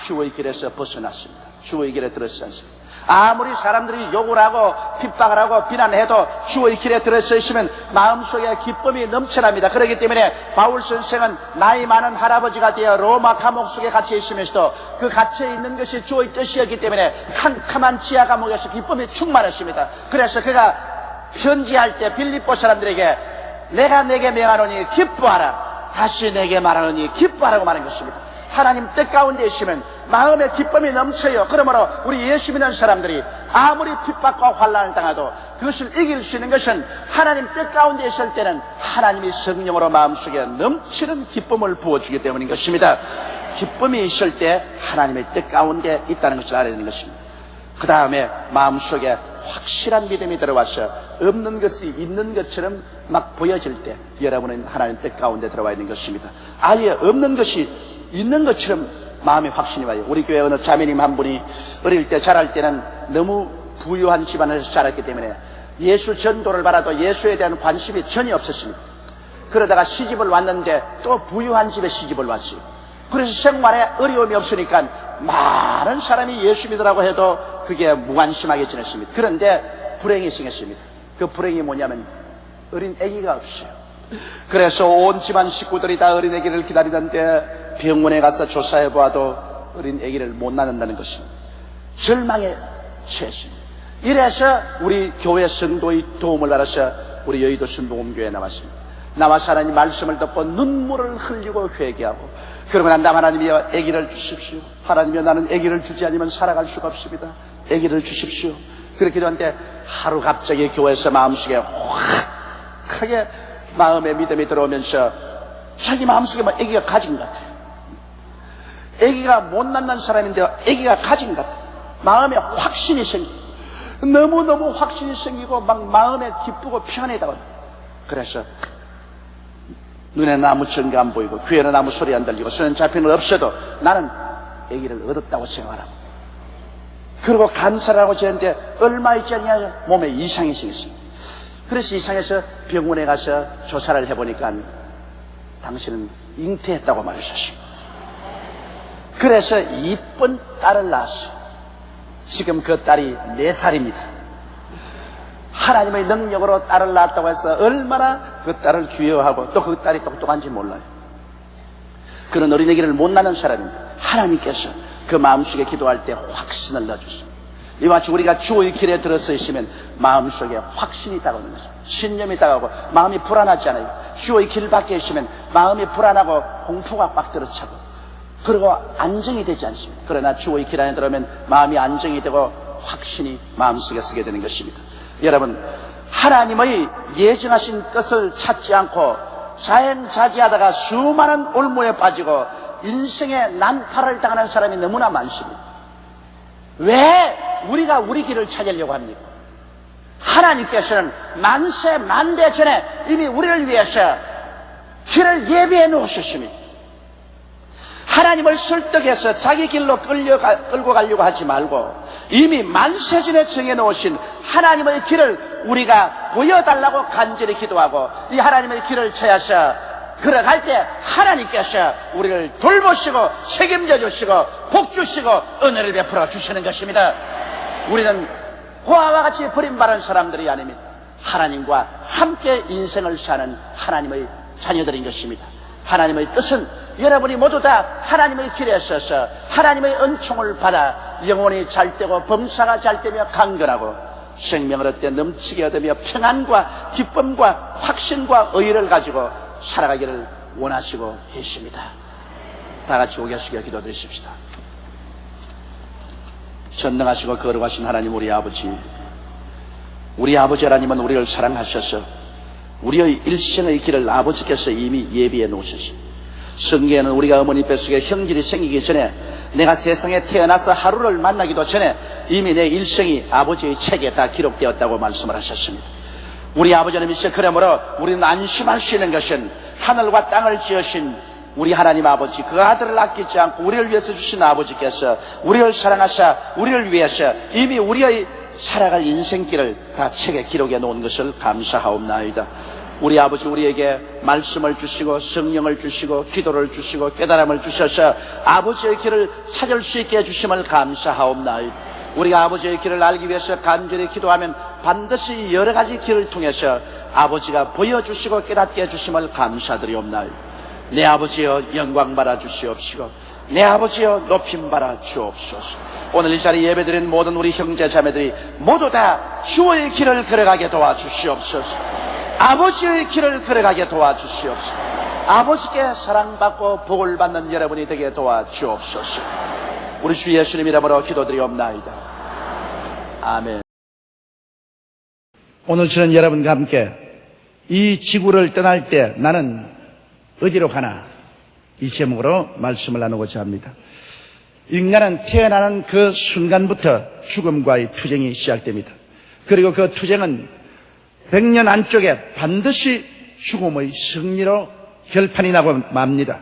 주의 길에서 벗어났습니다. 주의 길에 들어서 않습니다. 아무리 사람들이 욕을 하고 핍박을 하고 비난해도 주의 길에 들어서 있으면 마음속에 기쁨이 넘쳐납니다. 그렇기 때문에 바울 선생은 나이 많은 할아버지가 되어 로마 감옥 속에 갇혀 있으면서도 그 갇혀 있는 것이 주의 뜻이었기 때문에 캄캄한 지하 감옥에서 기쁨이 충만했습니다. 그래서 그가 편지할 때 빌립보 사람들에게 내가 내게 명하노니 기뻐하라, 다시 내게 말하노니 기뻐하라고 말한 것입니다. 하나님 뜻 가운데 있으면 마음에 기쁨이 넘쳐요. 그러므로 우리 예수 믿는 사람들이 아무리 핍박과 환난을 당해도 그것을 이길 수 있는 것은 하나님 뜻 가운데 있을 때는 하나님이 성령으로 마음속에 넘치는 기쁨을 부어주기 때문인 것입니다. 기쁨이 있을 때 하나님의 뜻 가운데 있다는 것을 알아야 되는 것입니다. 그 다음에 마음속에 확실한 믿음이 들어와서 없는 것이 있는 것처럼 막 보여질 때 여러분은 하나님 뜻 가운데 들어와 있는 것입니다. 아예 없는 것이 있는 것처럼 마음의 확신이 와요. 우리 교회 어느 자매님 한 분이 어릴 때 자랄 때는 너무 부유한 집안에서 자랐기 때문에 예수 전도를 받아도 예수에 대한 관심이 전혀 없었습니다. 그러다가 시집을 왔는데 또 부유한 집에 시집을 왔어요. 그래서 생활에 어려움이 없으니까 많은 사람이 예수 믿으라고 해도 그게 무관심하게 지냈습니다. 그런데 불행이 생겼습니다. 그 불행이 뭐냐면 어린 아기가 없어요. 그래서 온 집안 식구들이 다 어린 아기를 기다리는데 병원에 가서 조사해 보아도 어린 아기를 못 낳는다는 것입니다. 절망에 처했습니다. 이래서 우리 교회 성도의 도움을 받아서 우리 여의도 순복음교회에 나왔습니다. 나와서 하나님 말씀을 듣고 눈물을 흘리고 회개하고, 그러고 난 다음 하나님이여 아기를 주십시오. 하나님이여 나는 아기를 주지 않으면 살아갈 수가 없습니다. 아기를 주십시오. 그렇게 기도하는데 하루 갑자기 교회에서 마음속에 확 크게 마음의 믿음이 들어오면서 자기 마음속에 막 아기가 가진 것 같아요. 아기가 못 낳는 사람인데 아기가 가진 것 같아요. 마음에 확신이 생기고, 너무너무 확신이 생기고 막 마음에 기쁘고 편안하다고. 그래서 눈에 나무 전개 안 보이고 귀에는 아무 소리 안 들리고 손에 잡히는 없어도 나는 아기를 얻었다고 생각하라고. 그리고 감사를 하고 지냈는데 얼마 있지 않냐 몸에 이상이 생겼어요. 그래서 이상해서 병원에 가서 조사를 해보니까 당신은 잉태했다고 말하셨습니다. 그래서 이쁜 딸을 낳았어요. 지금 그 딸이 4살입니다. 하나님의 능력으로 딸을 낳았다고 해서 얼마나 그 딸을 귀여워하고 또 그 딸이 똑똑한지 몰라요. 그런 어린애기를 못 낳는 사람인데 하나님께서 그 마음속에 기도할 때 확신을 넣어주십니다. 이와 같이 우리가 주의 길에 들어서 있으면 마음속에 확신이 다가오는 것입니다. 신념이 다가오고 마음이 불안하지 않아요. 주의 길 밖에 있으면 마음이 불안하고 공포가 꽉 들어차고 그리고 안정이 되지 않습니다. 그러나 주의 길 안에 들어오면 마음이 안정이 되고 확신이 마음속에 서게 되는 것입니다. 여러분, 하나님의 예정하신 뜻을 찾지 않고 자연자재하다가 수많은 올무에 빠지고 인생의 난파를 당하는 사람이 너무나 많습니다. 왜 우리가 우리 길을 찾으려고 합니까? 하나님께서는 만세 만대 전에 이미 우리를 위해서 길을 예비해 놓으셨습니다. 하나님을 설득해서 자기 길로 끌고 가려고 하지 말고 이미 만세 전에 정해놓으신 하나님의 길을 우리가 보여달라고 간절히 기도하고 이 하나님의 길을 찾아서 걸어갈 때 하나님께서 우리를 돌보시고 책임져 주시고 복 주시고 은혜를 베풀어 주시는 것입니다. 우리는 고아와 같이 버림받은 사람들이 아닙니다. 하나님과 함께 인생을 사는 하나님의 자녀들인 것입니다. 하나님의 뜻은 여러분이 모두 다 하나님의 길에 서서 하나님의 은총을 받아 영혼이 잘되고 범사가 잘되며 강건하고 생명을 얻되 넘치게 얻으며 평안과 기쁨과 확신과 의의를 가지고 살아가기를 원하시고 계십니다. 다 같이 오게 하시기를 기도드리십시다. 전능하시고 거룩하신 하나님 우리 아버지, 우리 아버지 하나님은 우리를 사랑하셔서 우리의 일생의 길을 아버지께서 이미 예비해 놓으셨습니다. 성경에는 우리가 어머니 뱃속에 형질이 생기기 전에 내가 세상에 태어나서 하루를 만나기도 전에 이미 내 일생이 아버지의 책에 다 기록되었다고 말씀을 하셨습니다. 우리 아버지 하나님이시여, 그러므로 우리는 안심할 수 있는 것은 하늘과 땅을 지으신 우리 하나님 아버지, 그 아들을 아끼지 않고 우리를 위해서 주신 아버지께서 우리를 사랑하사 우리를 위해서 이미 우리의 살아갈 인생길을 다 책에 기록해 놓은 것을 감사하옵나이다. 우리 아버지 우리에게 말씀을 주시고 성령을 주시고 기도를 주시고 깨달음을 주셔서 아버지의 길을 찾을 수 있게 해주심을 감사하옵나이다. 우리가 아버지의 길을 알기 위해서 간절히 기도하면 반드시 여러 가지 길을 통해서 아버지가 보여주시고 깨닫게 해주심을 감사드리옵나이다. 내 아버지여 영광 받아 주시옵시고 내 아버지여 높임 받아 주옵소서. 오늘 이 자리에 예배드린 모든 우리 형제 자매들이 모두 다 주의 길을 걸어가게 도와주시옵소서. 아버지의 길을 걸어가게 도와주시옵소서. 아버지께 사랑받고 복을 받는 여러분이 되게 도와주옵소서. 우리 주 예수님 이름으로 기도드리옵나이다. 아멘. 오늘 저는 여러분과 함께 이 지구를 떠날 때 나는 어디로 가나, 이 제목으로 말씀을 나누고자 합니다. 인간은 태어나는 그 순간부터 죽음과의 투쟁이 시작됩니다. 그리고 그 투쟁은 100년 안쪽에 반드시 죽음의 승리로 결판이 나고 맙니다.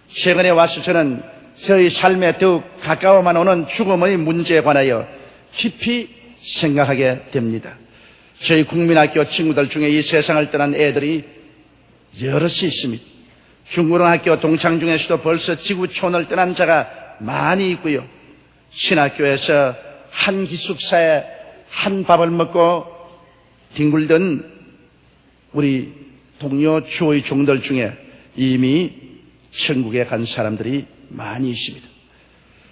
최근에 와서 저는 저희 삶에 더욱 가까워만 오는 죽음의 문제에 관하여 깊이 생각하게 됩니다. 저희 국민학교 친구들 중에 이 세상을 떠난 애들이 여럿이 있습니다. 중고등학교 동창 중에서도 벌써 지구촌을 떠난 자가 많이 있고요. 신학교에서 한 기숙사에 한 밥을 먹고 뒹굴던 우리 동료 주의 종들 중에 이미 천국에 간 사람들이 많이 있습니다.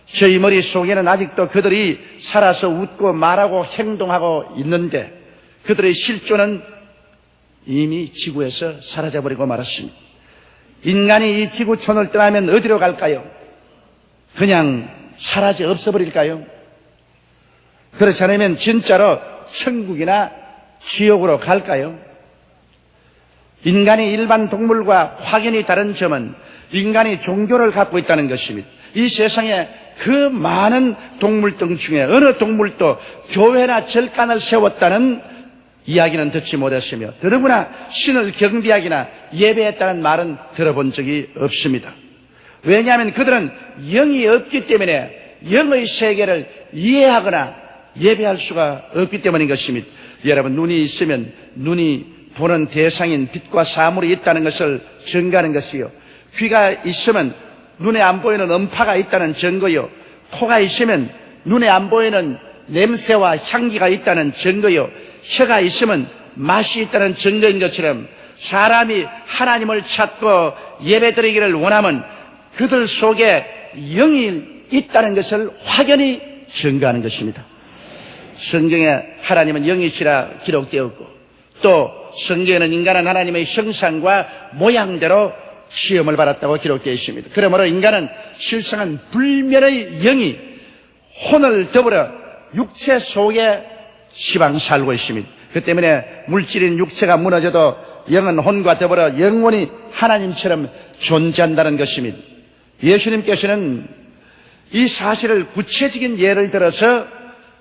저희 머릿속에는 아직도 그들이 살아서 웃고 말하고 행동하고 있는데 그들의 실존은 이미 지구에서 사라져버리고 말았습니다. 인간이 이 지구촌을 떠나면 어디로 갈까요? 그냥 사라져 없어버릴까요? 그렇지 않으면 진짜로 천국이나 지옥으로 갈까요? 인간이 일반 동물과 확연히 다른 점은 인간이 종교를 갖고 있다는 것입니다. 이 세상에 그 많은 동물들 중에 어느 동물도 교회나 절간을 세웠다는 이야기는 듣지 못했으며 더더구나 신을 경배하기나 예배했다는 말은 들어본 적이 없습니다. 왜냐하면 그들은 영이 없기 때문에 영의 세계를 이해하거나 예배할 수가 없기 때문인 것입니다. 여러분, 눈이 있으면 눈이 보는 대상인 빛과 사물이 있다는 것을 증거하는 것이요, 귀가 있으면 눈에 안 보이는 음파가 있다는 증거요, 코가 있으면 눈에 안 보이는 냄새와 향기가 있다는 증거요, 혀가 있으면 맛이 있다는 증거인 것처럼 사람이 하나님을 찾고 예배드리기를 원하면 그들 속에 영이 있다는 것을 확연히 증거하는 것입니다. 성경에 하나님은 영이시라 기록되었고 또 성경에는 인간은 하나님의 형상과 모양대로 시험을 받았다고 기록되어 있습니다. 그러므로 인간은 실상은 불멸의 영이 혼을 더불어 육체 속에 시방 살고 있습니다. 그 때문에 물질인 육체가 무너져도 영은 혼과 더불어 영원히 하나님처럼 존재한다는 것입니다. 예수님께서는 이 사실을 구체적인 예를 들어서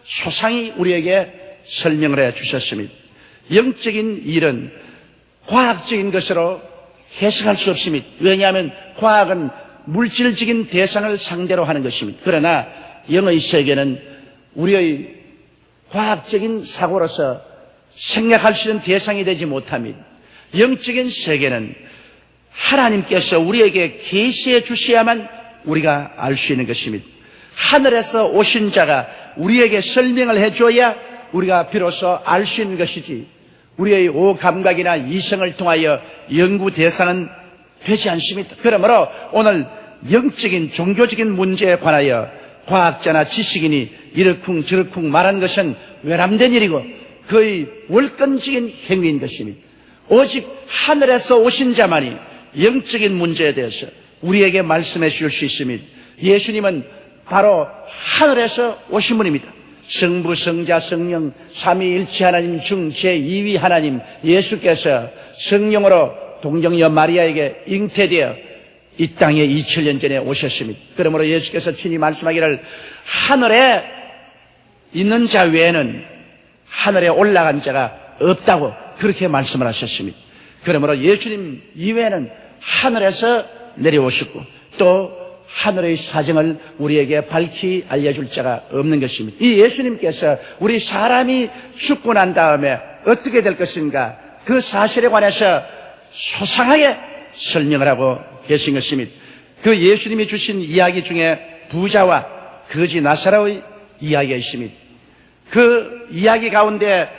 소상히 우리에게 설명을 해 주셨습니다. 영적인 일은 과학적인 것으로 해석할 수 없습니다. 왜냐하면 과학은 물질적인 대상을 상대로 하는 것입니다. 그러나 영의 세계는 우리의 과학적인 사고로서 생각할 수 있는 대상이 되지 못합니다. 영적인 세계는 하나님께서 우리에게 계시해 주셔야만 우리가 알 수 있는 것입니다. 하늘에서 오신 자가 우리에게 설명을 해줘야 우리가 비로소 알 수 있는 것이지 우리의 오감각이나 이성을 통하여 연구 대상은 되지 않습니다. 그러므로 오늘 영적인 종교적인 문제에 관하여 과학자나 지식인이 이러쿵 저러쿵 말하는 것은 외람된 일이고 거의 월권적인 행위인 것입니다. 오직 하늘에서 오신 자만이 영적인 문제에 대해서 우리에게 말씀해 주실 수 있습니다. 예수님은 바로 하늘에서 오신 분입니다. 성부, 성자, 성령, 삼위일체 하나님 중 제2위 하나님 예수께서 성령으로 동정녀 마리아에게 잉태되어 이 땅에 2000년 전에 오셨습니다. 그러므로 예수께서 친히 말씀하기를 하늘에 있는 자 외에는 하늘에 올라간 자가 없다고 그렇게 말씀을 하셨습니다. 그러므로 예수님 이외에는 하늘에서 내려오셨고 또 하늘의 사정을 우리에게 밝히 알려줄 자가 없는 것입니다. 이 예수님께서 우리 사람이 죽고 난 다음에 어떻게 될 것인가 그 사실에 관해서 소상하게 설명을 하고 계신 것입니다. 그 예수님이 주신 이야기 중에 부자와 거지 나사로의 이야기가 있습니다. 그 이야기 가운데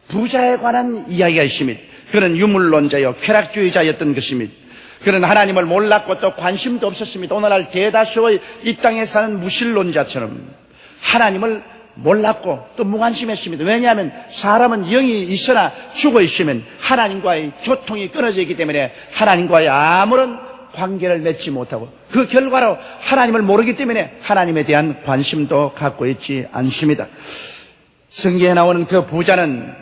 부자에 관한 이야기가 있습니다. 그는 유물론자요 쾌락주의자였던 것입니다. 그는 하나님을 몰랐고 또 관심도 없었습니다. 오늘날 대다수의 이 땅에 사는 무신론자처럼 하나님을 몰랐고 또 무관심했습니다. 왜냐하면 사람은 영이 있으나 죽어 있으면 하나님과의 교통이 끊어져 있기 때문에 하나님과의 아무런 관계를 맺지 못하고 그 결과로 하나님을 모르기 때문에 하나님에 대한 관심도 갖고 있지 않습니다. 성경에 나오는 그 부자는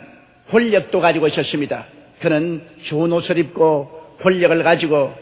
권력도 가지고 있었습니다. 그는 좋은 옷을 입고 권력을 가지고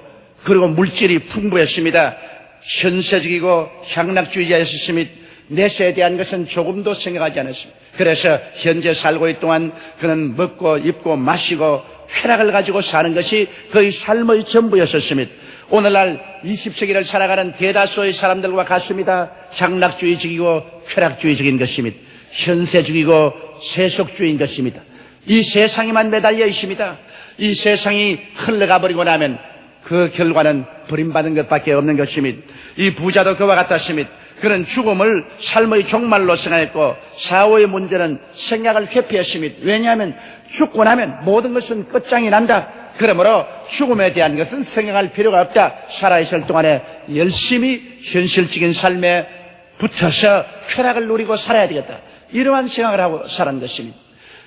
그리고 물질이 풍부했습니다. 현세적이고 향락주의자였습니다. 내세에 대한 것은 조금도 생각하지 않았습니다. 그래서 현재 살고 있는 동안 그는 먹고 입고 마시고 쾌락을 가지고 사는 것이 그의 삶의 전부였었습니다. 오늘날 20세기를 살아가는 대다수의 사람들과 같습니다. 향락주의적이고 쾌락주의적인 것입니다. 현세적이고 세속주의인 것입니다. 이 세상에만 매달려 있습니다. 이 세상이 흘러가 버리고 나면 그 결과는 버림받은 것밖에 없는 것입니다. 이 부자도 그와 같았습니다. 그는 죽음을 삶의 종말로 생각했고 사후의 문제는 생각을 회피했습니다. 왜냐하면 죽고 나면 모든 것은 끝장이 난다. 그러므로 죽음에 대한 것은 생각할 필요가 없다. 살아있을 동안에 열심히 현실적인 삶에 붙어서 쾌락을 누리고 살아야 되겠다. 이러한 생각을 하고 살은 것입니다.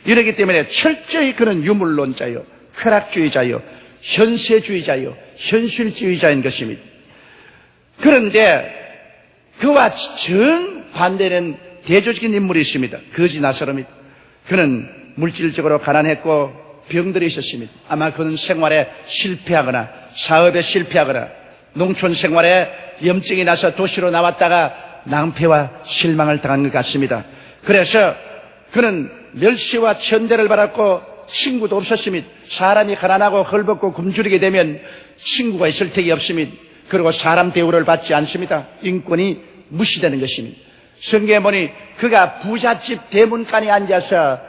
이렇기 때문에 철저히 그는 유물론자요, 쾌락주의자요, 현세주의자요, 현실주의자인 것입니다. 그런데 그와 정반대는 대조적인 인물이 있습니다. 거지 나사로입니다. 그는 물질적으로 가난했고 병들이 있었습니다. 아마 그는 생활에 실패하거나 사업에 실패하거나 농촌 생활에 염증이 나서 도시로 나왔다가 낭패와 실망을 당한 것 같습니다. 그래서 그는 멸시와 천대를 받았고 친구도 없었습니다. 사람이 가난하고 헐벗고 굶주리게 되면 친구가 있을 택이 없습니다. 그리고 사람 대우를 받지 않습니다. 인권이 무시되는 것입니다. 성경에 보니 그가 부잣집 대문간에 앉아서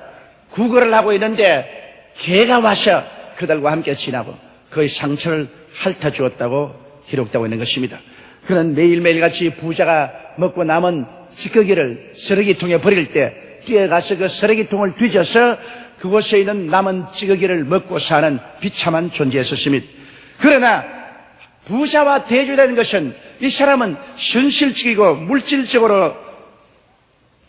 구걸을 하고 있는데 개가 와서 그들과 함께 지나고 그의 상처를 핥아주었다고 기록되고 있는 것입니다. 그는 매일매일 같이 부자가 먹고 남은 찌꺼기를 쓰레기통에 버릴 때 뛰어가서 그 쓰레기통을 뒤져서 그곳에 있는 남은 찌꺼기를 먹고 사는 비참한 존재였습니다. 그러나 부자와 대조되는 것은 이 사람은 현실적이고 물질적으로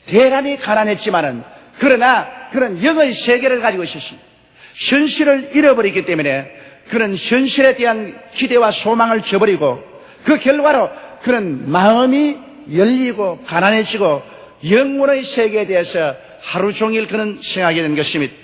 대단히 가난했지만은 그러나 그는 영의 세계를 가지고 있었습니다. 현실을 잃어버리기 때문에 그는 현실에 대한 기대와 소망을 저버리고 그 결과로 그는 마음이 열리고 가난해지고 영혼의 세계에 대해서 하루 종일 그는 생각하게 된 것입니다.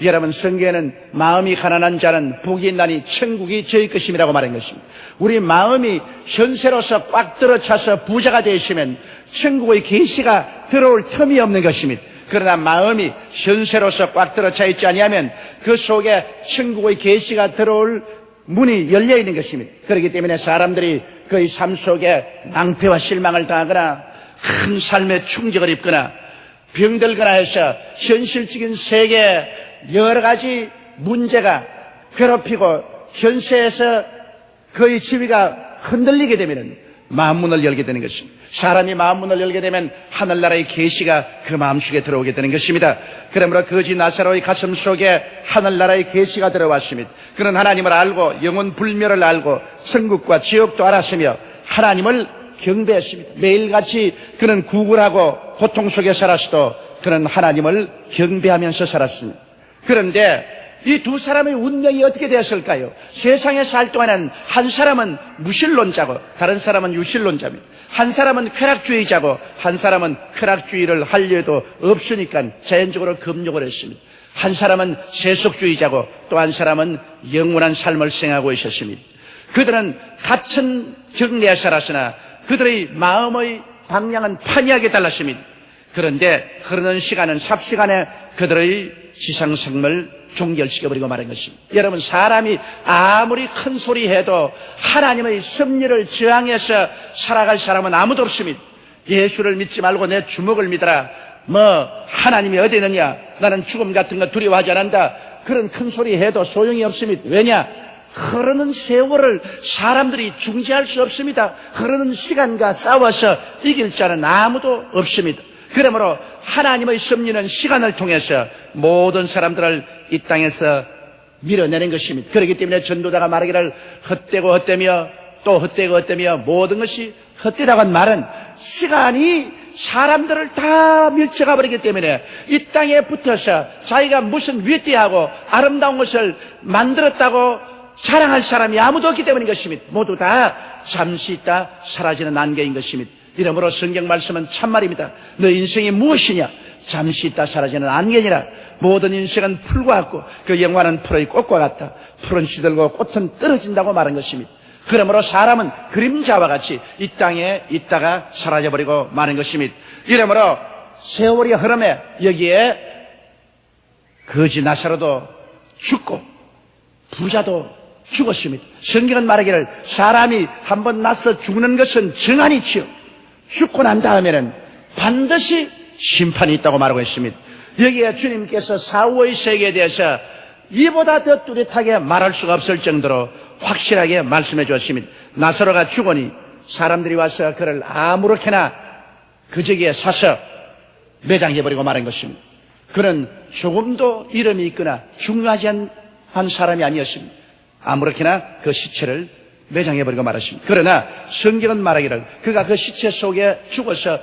여러분, 성경에는 마음이 가난한 자는 복이 있나니 천국이 저희 것임이라고 말한 것입니다. 우리 마음이 현세로서 꽉 들어차서 부자가 되시면 천국의 계시가 들어올 틈이 없는 것입니다. 그러나 마음이 현세로서 꽉 들어차 있지 아니하면 그 속에 천국의 계시가 들어올 문이 열려 있는 것입니다. 그렇기 때문에 사람들이 그의 삶 속에 낭패와 실망을 당하거나 큰 삶의 충격을 입거나 병들거나 해서 현실적인 세계에 여러 가지 문제가 괴롭히고 현세에서 그의 지위가 흔들리게 되면 마음문을 열게 되는 것입니다. 사람이 마음문을 열게 되면 하늘나라의 계시가 그 마음속에 들어오게 되는 것입니다. 그러므로 거지 나사로의 가슴 속에 하늘나라의 계시가 들어왔습니다. 그는 하나님을 알고 영혼 불멸을 알고 천국과 지옥도 알았으며 하나님을 경배했습니다. 매일같이 그는 구걸하고 고통 속에 살았어도 그는 하나님을 경배하면서 살았습니다. 그런데 이 두 사람의 운명이 어떻게 되었을까요? 세상에 살 동안은 한 사람은 무신론자고 다른 사람은 유신론자입니다. 한 사람은 쾌락주의자고 한 사람은 쾌락주의를 하려도 없으니까 자연적으로 금욕을 했습니다. 한 사람은 세속주의자고 또 한 사람은 영원한 삶을 생각하고 있었습니다. 그들은 같은 경내에 살았으나 그들의 마음의 방향은 판이하게 달랐습니다. 그런데 흐르는 시간은 삽시간에 그들의 지상생활을 종결시켜버리고 말한 것입니다. 여러분, 사람이 아무리 큰 소리 해도 하나님의 섭리를 저항해서 살아갈 사람은 아무도 없습니다. 예수를 믿지 말고 내 주먹을 믿어라. 하나님이 어디 있느냐? 나는 죽음 같은 거 두려워하지 않는다. 그런 큰 소리 해도 소용이 없습니다. 왜냐? 흐르는 세월을 사람들이 중지할 수 없습니다. 흐르는 시간과 싸워서 이길 자는 아무도 없습니다. 그러므로 하나님의 섭리는 시간을 통해서 모든 사람들을 이 땅에서 밀어내는 것입니다. 그렇기 때문에 전도자가 말하기를 헛되고 헛되며 또 헛되고 헛되며 모든 것이 헛되다고 한 말은 시간이 사람들을 다 밀쳐가 버리기 때문에 이 땅에 붙어서 자기가 무슨 위대하고 아름다운 것을 만들었다고 자랑할 사람이 아무도 없기 때문인 것입니다. 모두 다 잠시 있다 사라지는 안개인 것입니다. 이러므로 성경 말씀은 참말입니다. 너 인생이 무엇이냐? 잠시 있다 사라지는 안개니라. 모든 인생은 풀과 같고 그 영화는 풀의 꽃과 같다. 풀은 시들고 꽃은 떨어진다고 말한 것입니다. 그러므로 사람은 그림자와 같이 이 땅에 있다가 사라져버리고 마는 것입니다. 이러므로 세월이 흐름에 여기에 거지 나사로도 죽고 부자도 죽었습니다. 성경은 말하기를 사람이 한번 나서 죽는 것은 정한이치요 죽고 난 다음에는 반드시 심판이 있다고 말하고 있습니다. 여기에 주님께서 사후의 세계에 대해서 이보다 더 뚜렷하게 말할 수가 없을 정도로 확실하게 말씀해 주었습니다. 나사로가 죽으니 사람들이 와서 그를 아무렇게나 그저기에 사서 매장해버리고 말한 것입니다. 그는 조금도 이름이 있거나 중요하지 않은 사람이 아니었습니다. 아무렇게나 그 시체를 매장해버리고 말았습니다. 그러나 성경은 말하기를 그가 그 시체 속에 죽어서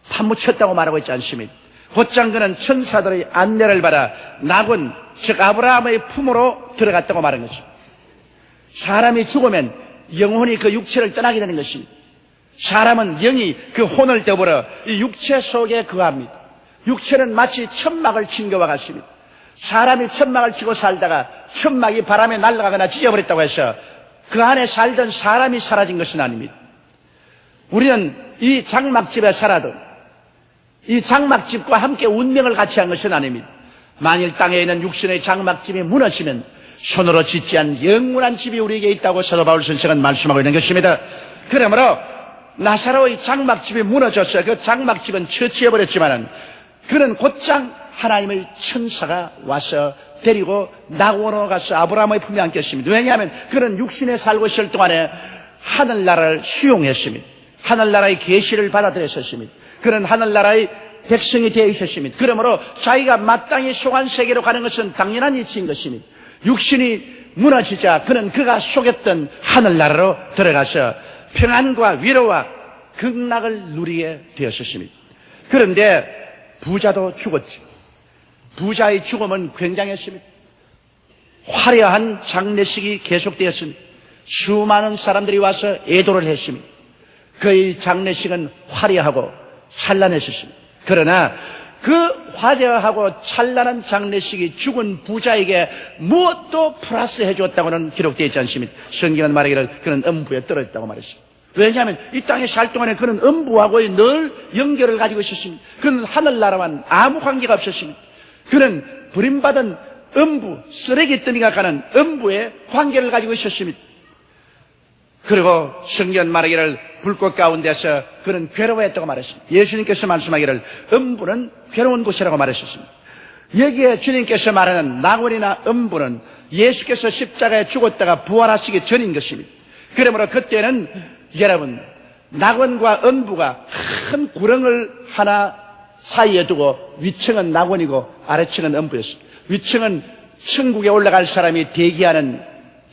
파묻혔다고 말하고 있지 않습니다. 곧장 그는 천사들의 안내를 받아 낙원, 즉 아브라함의 품으로 들어갔다고 말한 것입니다. 사람이 죽으면 영혼이 그 육체를 떠나게 되는 것입니다. 사람은 영이 그 혼을 더불어 이 육체 속에 거합니다. 육체는 마치 천막을 친 것과 같습니다. 사람이 천막을 치고 살다가 천막이 바람에 날아가거나 찢어버렸다고 해서 그 안에 살던 사람이 사라진 것은 아닙니다. 우리는 이 장막집에 살아도 이 장막집과 함께 운명을 같이 한 것은 아닙니다. 만일 땅에 있는 육신의 장막집이 무너지면 손으로 짓지 않은 영원한 집이 우리에게 있다고 사도 바울 선생은 말씀하고 있는 것입니다. 그러므로 나사로의 장막집이 무너졌어요. 그 장막집은 처치해버렸지만은 그는 곧장 하나님의 천사가 와서 데리고 낙원으로 가서 아브라함의 품에 안겼습니다. 왜냐하면 그는 육신에 살고 있을 동안에 하늘나라를 수용했습니다. 하늘나라의 계시를 받아들였습니다. 그는 하늘나라의 백성이 되어 있었습니다. 그러므로 자기가 마땅히 속한 세계로 가는 것은 당연한 이치인 것입니다. 육신이 무너지자 그는 그가 속였던 하늘나라로 들어가서 평안과 위로와 극락을 누리게 되었습니다. 그런데 부자도 죽었지. 부자의 죽음은 굉장했습니다. 화려한 장례식이 계속되었습니다. 수많은 사람들이 와서 애도를 했습니다. 그의 장례식은 화려하고 찬란했습니다. 그러나 그 화려하고 찬란한 장례식이 죽은 부자에게 무엇도 플러스해 주었다고는 기록되어 있지 않습니다. 성경은 말하기를 그는 음부에 떨어졌다고 말했습니다. 왜냐하면 이 땅에 살 동안에 그는 음부하고의 늘 연결을 가지고 있었습니다. 그는 하늘나라와는 아무 관계가 없었습니다. 그는 버림받은 음부, 쓰레기더미가 가는 음부에 관계를 가지고 있었습니다. 그리고 성경 말하기를 불꽃 가운데서 그는 괴로워했다고 말했습니다. 예수님께서 말씀하기를 음부는 괴로운 곳이라고 말했습니다. 여기에 주님께서 말하는 낙원이나 음부는 예수께서 십자가에 죽었다가 부활하시기 전인 것입니다. 그러므로 그때는 여러분 낙원과 음부가 큰 구렁을 하나 사이에 두고 위층은 낙원이고 아래층은 음부였습니다. 위층은 천국에 올라갈 사람이 대기하는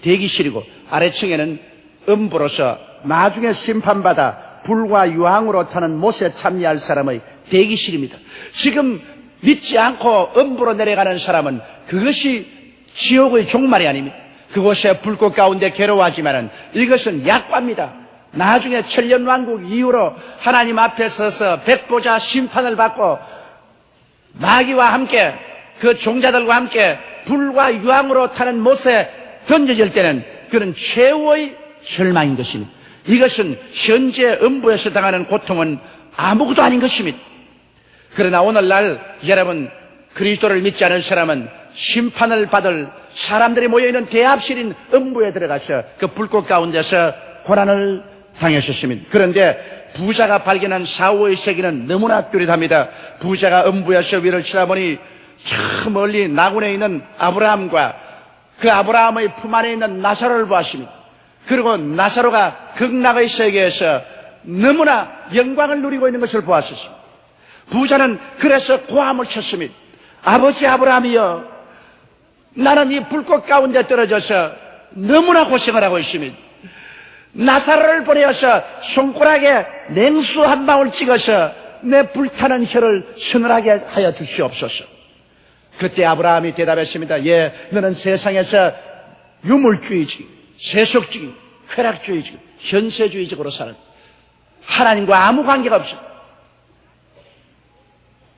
대기실이고 아래층에는 음부로서 나중에 심판받아 불과 유황으로 타는 못에 참여할 사람의 대기실입니다. 지금 믿지 않고 음부로 내려가는 사람은 그것이 지옥의 종말이 아닙니다. 그곳에 불꽃 가운데 괴로워하지만은 이것은 약과입니다. 나중에 천년왕국 이후로 하나님 앞에 서서 백보자 심판을 받고 마귀와 함께 그 종자들과 함께 불과 유황으로 타는 못에 던져질 때는 그는 최후의 절망인 것입니다. 이것은 현재 음부에서 당하는 고통은 아무것도 아닌 것입니다. 그러나 오늘날 여러분 그리스도를 믿지 않은 사람은 심판을 받을 사람들이 모여있는 대합실인 음부에 들어가서 그 불꽃 가운데서 고난을 당했었습니다. 그런데 부자가 발견한 사후의 세계는 너무나 뚜렷합니다. 부자가 음부에서 위를 쳐다보니 저 멀리 낙원에 있는 아브라함과 그 아브라함의 품 안에 있는 나사로를 보았습니다. 그리고 나사로가 극락의 세계에서 너무나 영광을 누리고 있는 것을 보았습니다. 부자는 그래서 고함을 쳤습니다. 아버지 아브라함이여, 나는 이 불꽃 가운데 떨어져서 너무나 고생을 하고 있습니다. 나사로를 보내어서 손가락에 냉수 한 방울 찍어서 내 불타는 혀를 서늘하게 하여 주시옵소서. 그때 아브라함이 대답했습니다. 예, 너는 세상에서 유물주의지, 세속주의, 쾌락주의지, 현세주의적으로 사는 하나님과 아무 관계가 없어.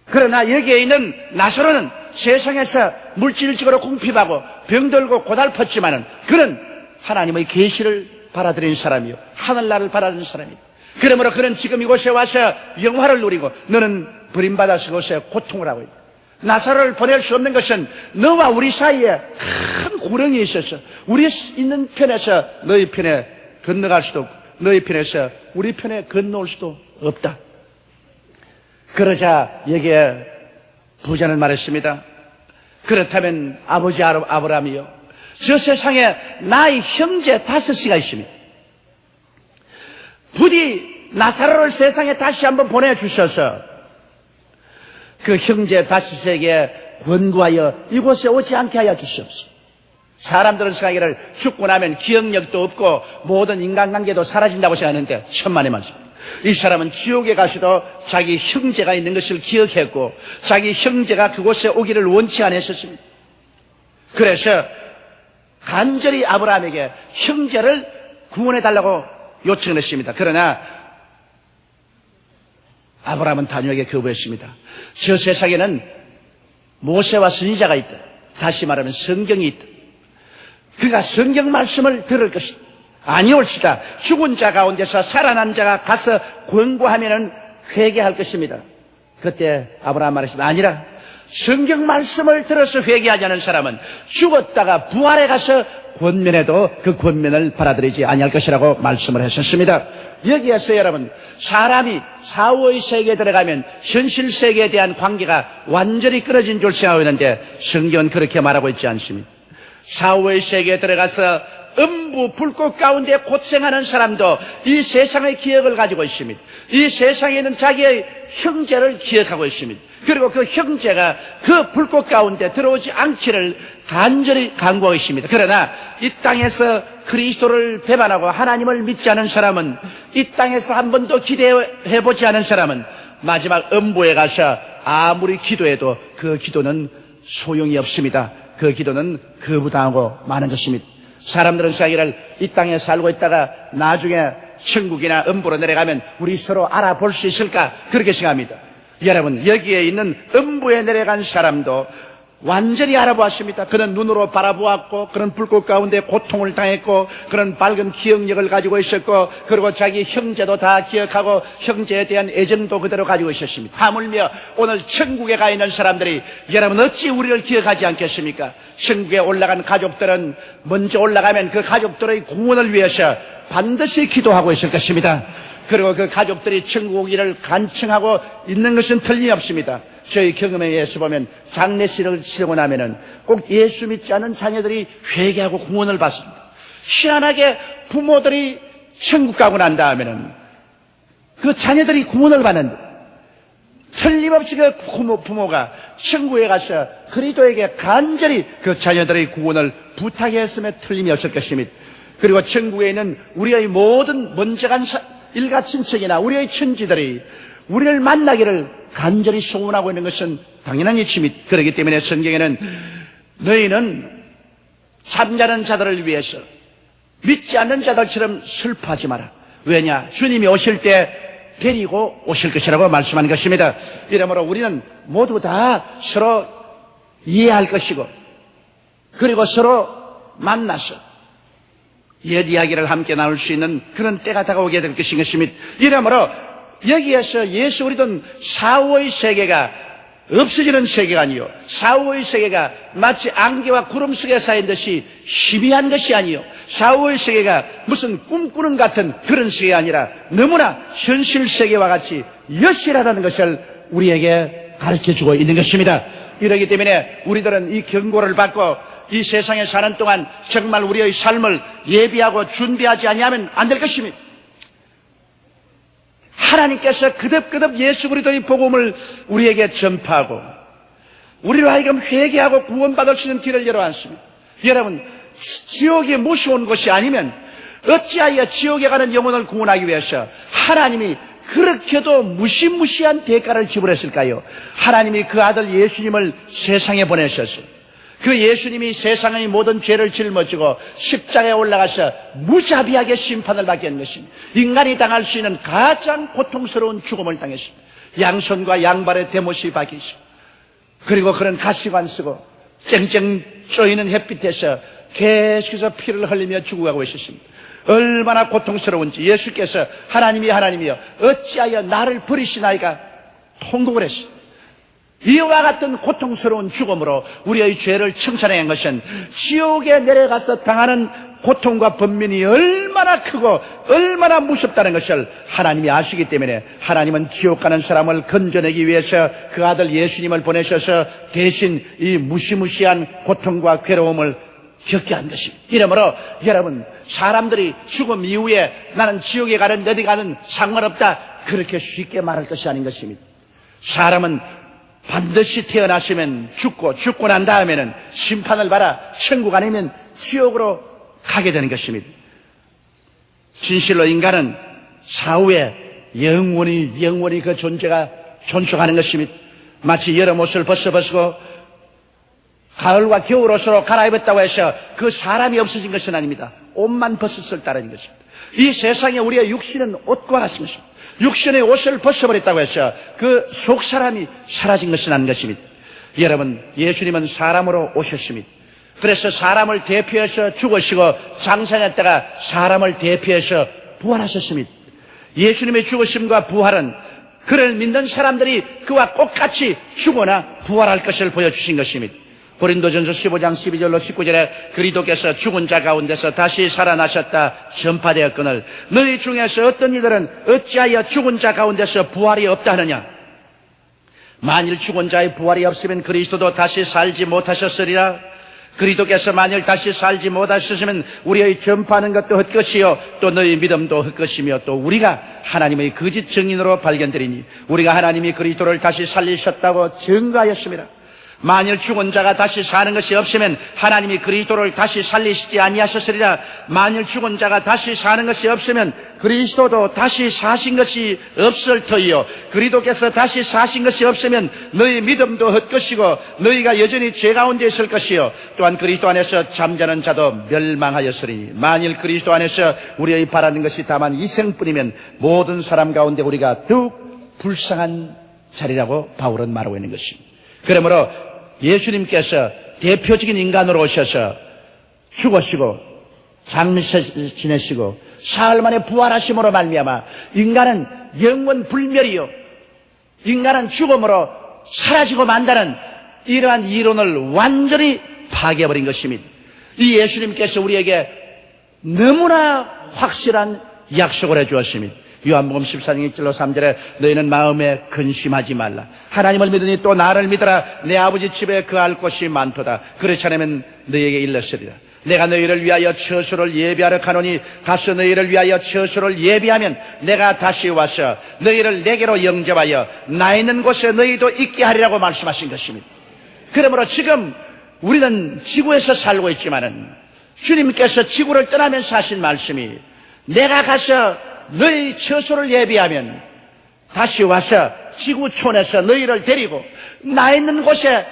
그러나 여기에 있는 나사로는 세상에서 물질적으로 궁핍하고 병들고 고달팠지만은 그는 하나님의 계시를 받아들인 사람이요, 하늘나라를 받아들인 사람이요. 그러므로 그는 지금 이곳에 와서 영화를 누리고 너는 버림받아서 이곳에 고통을 하고 있다. 나사로를 보낼 수 없는 것은 너와 우리 사이에 큰 구렁이 있어서 우리 있는 편에서 너희 편에 건너갈 수도 없고 너희 편에서 우리 편에 건너올 수도 없다. 그러자 여기에 부자는 말했습니다. 그렇다면 아버지 아브라함이요, 저 세상에 나의 형제 5이가 있습니다. 부디 나사로를 세상에 다시 한번 보내주셔서 그 형제 5에게 권고하여 이곳에 오지 않게 하여 주시옵소서. 사람들은 생각하기를 죽고 나면 기억력도 없고 모든 인간관계도 사라진다고 생각하는데 천만의 말씀입니다. 이 사람은 지옥에 가서도 자기 형제가 있는 것을 기억했고 자기 형제가 그곳에 오기를 원치 않았었습니다. 그래서 간절히 아브라함에게 형제를 구원해달라고 요청을 했습니다. 그러나 아브라함은 단호하게 거부했습니다. 저 세상에는 모세와 선지자가 있다. 다시 말하면 성경이 있다. 그가 성경 말씀을 들을 것이다. 아니올시다. 죽은 자 가운데서 살아난 자가 가서 권고하면은 회개할 것입니다. 그때 아브라함 말했습니다. 아니라 성경 말씀을 들어서 회개하지 않은 사람은 죽었다가 부활해 가서 권면해도 그 권면을 받아들이지 아니할 것이라고 말씀을 하셨습니다. 여기에서 여러분, 사람이 사후의 세계에 들어가면 현실 세계에 대한 관계가 완전히 끊어진 줄 생각하고 있는데 성경은 그렇게 말하고 있지 않습니다. 사후의 세계에 들어가서 음부 불꽃 가운데 고생하는 사람도 이 세상의 기억을 가지고 있습니다. 이 세상에 있는 자기의 형제를 기억하고 있습니다. 그리고 그 형제가 그 불꽃 가운데 들어오지 않기를 간절히 간구하고 있습니다. 그러나 이 땅에서 그리스도를 배반하고 하나님을 믿지 않은 사람은, 이 땅에서 한 번도 기대해보지 않은 사람은 마지막 음부에 가서 아무리 기도해도 그 기도는 소용이 없습니다. 그 기도는 거부당하고 마는 것입니다. 사람들은 생각하기를 이 땅에 살고 있다가 나중에 천국이나 음부로 내려가면 우리 서로 알아볼 수 있을까, 그렇게 생각합니다. 여러분, 여기에 있는 음부에 내려간 사람도 완전히 알아보았습니다. 그는 눈으로 바라보았고, 그는 불꽃 가운데 고통을 당했고, 그는 밝은 기억력을 가지고 있었고, 그리고 자기 형제도 다 기억하고 형제에 대한 애정도 그대로 가지고 있었습니다. 하물며 오늘 천국에 가 있는 사람들이 여러분 어찌 우리를 기억하지 않겠습니까? 천국에 올라간 가족들은 먼저 올라가면 그 가족들의 구원을 위해서 반드시 기도하고 있을 것입니다. 그리고 그 가족들이 천국 오기를 간청하고 있는 것은 틀림없습니다. 저희 경험에 의해서 보면 장례식을 치르고 나면은 꼭 예수 믿지 않은 자녀들이 회개하고 구원을 받습니다. 희한하게 부모들이 천국 가고 난 다음에는 그 자녀들이 구원을 받는데, 틀림없이 그 부모가 천국에 가서 그리스도에게 간절히 그 자녀들의 구원을 부탁했음에 틀림이 없을 것입니다. 그리고 천국에 있는 우리의 모든 먼저 간 일가 친척이나 우리의 천지들이 우리를 만나기를 간절히 소원하고 있는 것은 당연한 이치입니다. 그렇기 때문에 성경에는 너희는 잠자는 자들을 위해서 믿지 않는 자들처럼 슬퍼하지 마라. 왜냐? 주님이 오실 때 데리고 오실 것이라고 말씀하는 것입니다. 이러므로 우리는 모두 다 서로 이해할 것이고, 그리고 서로 만나서 옛 이야기를 함께 나눌 수 있는 그런 때가 다가오게 될 것입니다. 이러므로 여기에서 예수 그리스도는 사후의 세계가 없어지는 세계가 아니요, 사후의 세계가 마치 안개와 구름 속에 쌓인 듯이 희미한 것이 아니요, 사후의 세계가 무슨 꿈꾸는 같은 그런 세계가 아니라 너무나 현실 세계와 같이 여실하다는 것을 우리에게 가르쳐주고 있는 것입니다. 이러기 때문에 우리들은 이 경고를 받고 이 세상에 사는 동안 정말 우리의 삶을 예비하고 준비하지 아니하면 안 될 것입니다. 하나님께서 그듭그듭 예수 그리스도의 복음을 우리에게 전파하고 우리로 하여금 회개하고 구원받을 수 있는 길을 열어왔습니다. 여러분, 지옥에 모셔온 것이 아니면 어찌하여 지옥에 가는 영혼을 구원하기 위해서 하나님이 그렇게도 무시무시한 대가를 지불했을까요? 하나님이 그 아들 예수님을 세상에 보내셔서 그 예수님이 세상의 모든 죄를 짊어지고 십자가에 올라가서 무자비하게 심판을 받게 한 것입니다. 인간이 당할 수 있는 가장 고통스러운 죽음을 당했습니다. 양손과 양발에 대못이 박히시고, 그리고 그런 가시관 쓰고 쨍쨍 쪼이는 햇빛에서 계속해서 피를 흘리며 죽어가고 있었습니다. 얼마나 고통스러운지 예수께서 하나님이여 어찌하여 나를 버리시나이까 통곡을 했습니다. 이와 같은 고통스러운 죽음으로 우리의 죄를 청산한 것은 지옥에 내려가서 당하는 고통과 번민이 얼마나 얼마나 크고 얼마나 무섭다는 것을 하나님이 아시기 때문에 하나님은 지옥 가는 사람을 건져내기 위해서 그 아들 예수님을 보내셔서 대신 이 무시무시한 고통과 괴로움을 겪게 한 것입니다. 이러므로 여러분, 사람들이 죽음 이후에 나는 지옥에 가든 어디 가든 상관없다, 그렇게 쉽게 말할 것이 아닌 것입니다. 사람은 반드시 태어나시면 죽고 난 다음에는 심판을 받아 천국 아니면 지옥으로 가게 되는 것입니다. 진실로 인간은 사후에 영원히 그 존재가 존속하는 것입니다. 마치 여름 옷을 벗고 가을과 겨울 옷으로 갈아입었다고 해서 그 사람이 없어진 것은 아닙니다. 옷만 벗었을 따르는 것입니다. 이 세상에 우리의 육신은 옷과 같은 것입니다. 육신의 옷을 벗어버렸다고 해서 그 속 사람이 사라진 것은 아닌 것입니다. 여러분, 예수님은 사람으로 오셨습니다. 그래서 사람을 대표해서 죽으시고 장사했다가 사람을 대표해서 부활하셨습니다. 예수님의 죽으심과 부활은 그를 믿는 사람들이 그와 똑같이 죽거나 부활할 것을 보여주신 것입니다. 고린도전서 15장 12절로 19절에 그리스도께서 죽은 자 가운데서 다시 살아나셨다 전파되었거늘 너희 중에서 어떤 이들은 어찌하여 죽은 자 가운데서 부활이 없다 하느냐. 만일 죽은 자의 부활이 없으면 그리스도도 다시 살지 못하셨으리라. 그리스도께서 만일 다시 살지 못하셨으면 우리의 전파하는 것도 헛것이요 또 너희 믿음도 헛것이며 또 우리가 하나님의 거짓 증인으로 발견되리니 우리가 하나님이 그리스도를 다시 살리셨다고 증거하였습니다. 만일 죽은 자가 다시 사는 것이 없으면 하나님이 그리스도를 다시 살리시지 아니하셨으리라. 만일 죽은 자가 다시 사는 것이 없으면 그리스도도 다시 사신 것이 없을 터이요 그리스도께서 다시 사신 것이 없으면 너희 믿음도 헛것이고 너희가 여전히 죄 가운데 있을 것이요 또한 그리스도 안에서 잠자는 자도 멸망하였으리니 만일 그리스도 안에서 우리의 바라는 것이 다만 이생뿐이면 모든 사람 가운데 우리가 더욱 불쌍한 자리라고 바울은 말하고 있는 것입니다. 그러므로 예수님께서 대표적인 인간으로 오셔서 죽으시고 장례 지내시고 사흘 만에 부활하심으로 말미암아 인간은 영원 불멸이요 인간은 죽음으로 사라지고 만다는 이러한 이론을 완전히 파괴해버린 것입니다. 이 예수님께서 우리에게 너무나 확실한 약속을 해주었습니다. 요한복음 14장 1절로 3절에 너희는 마음에 근심하지 말라. 하나님을 믿으니 또 나를 믿어라. 내 아버지 집에 거할 곳이 많도다. 그렇지 않으면 너희에게 일렀으리라. 내가 너희를 위하여 처소를 예비하러 가노니 가서 너희를 위하여 처소를 예비하면 내가 다시 와서 너희를 내게로 영접하여 나 있는 곳에 너희도 있게 하리라고 말씀하신 것입니다. 그러므로 지금 우리는 지구에서 살고 있지만은 주님께서 지구를 떠나면서 하신 말씀이 내가 가서 너희 처소를 예비하면 다시 와서 지구촌에서 너희를 데리고 나 있는 곳에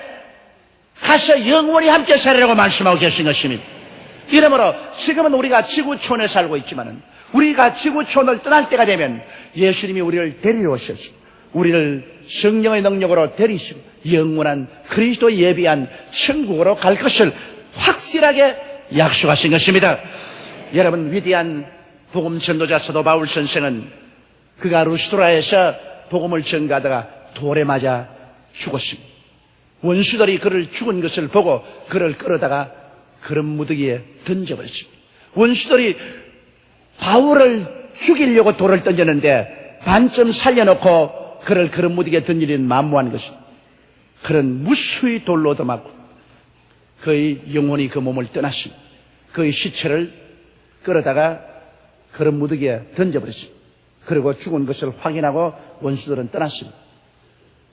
가서 영원히 함께 살리라고 말씀하고 계신 것입니다. 이러므로 지금은 우리가 지구촌에 살고 있지만은 우리가 지구촌을 떠날 때가 되면 예수님이 우리를 데리러 오셔서 우리를 성령의 능력으로 데리시고 영원한 그리스도 예비한 천국으로 갈 것을 확실하게 약속하신 것입니다. 여러분, 위대한 복음 전도자 사도 바울 선생은 그가 루스트라에서 복음을 전가하다가 돌에 맞아 죽었습니다. 원수들이 그를 죽은 것을 보고 그를 끌어다가 그런 무더기에 던져버렸습니다. 원수들이 바울을 죽이려고 돌을 던졌는데 반쯤 살려놓고 그를 그런 무더기에 던지는 만무한 것입니다. 그런 무수히 돌로 얻어맞고 그의 영혼이 그 몸을 떠났습니다. 그의 시체를 끌어다가 그런 무더기에 던져버렸습니다. 그리고 죽은 것을 확인하고 원수들은 떠났습니다.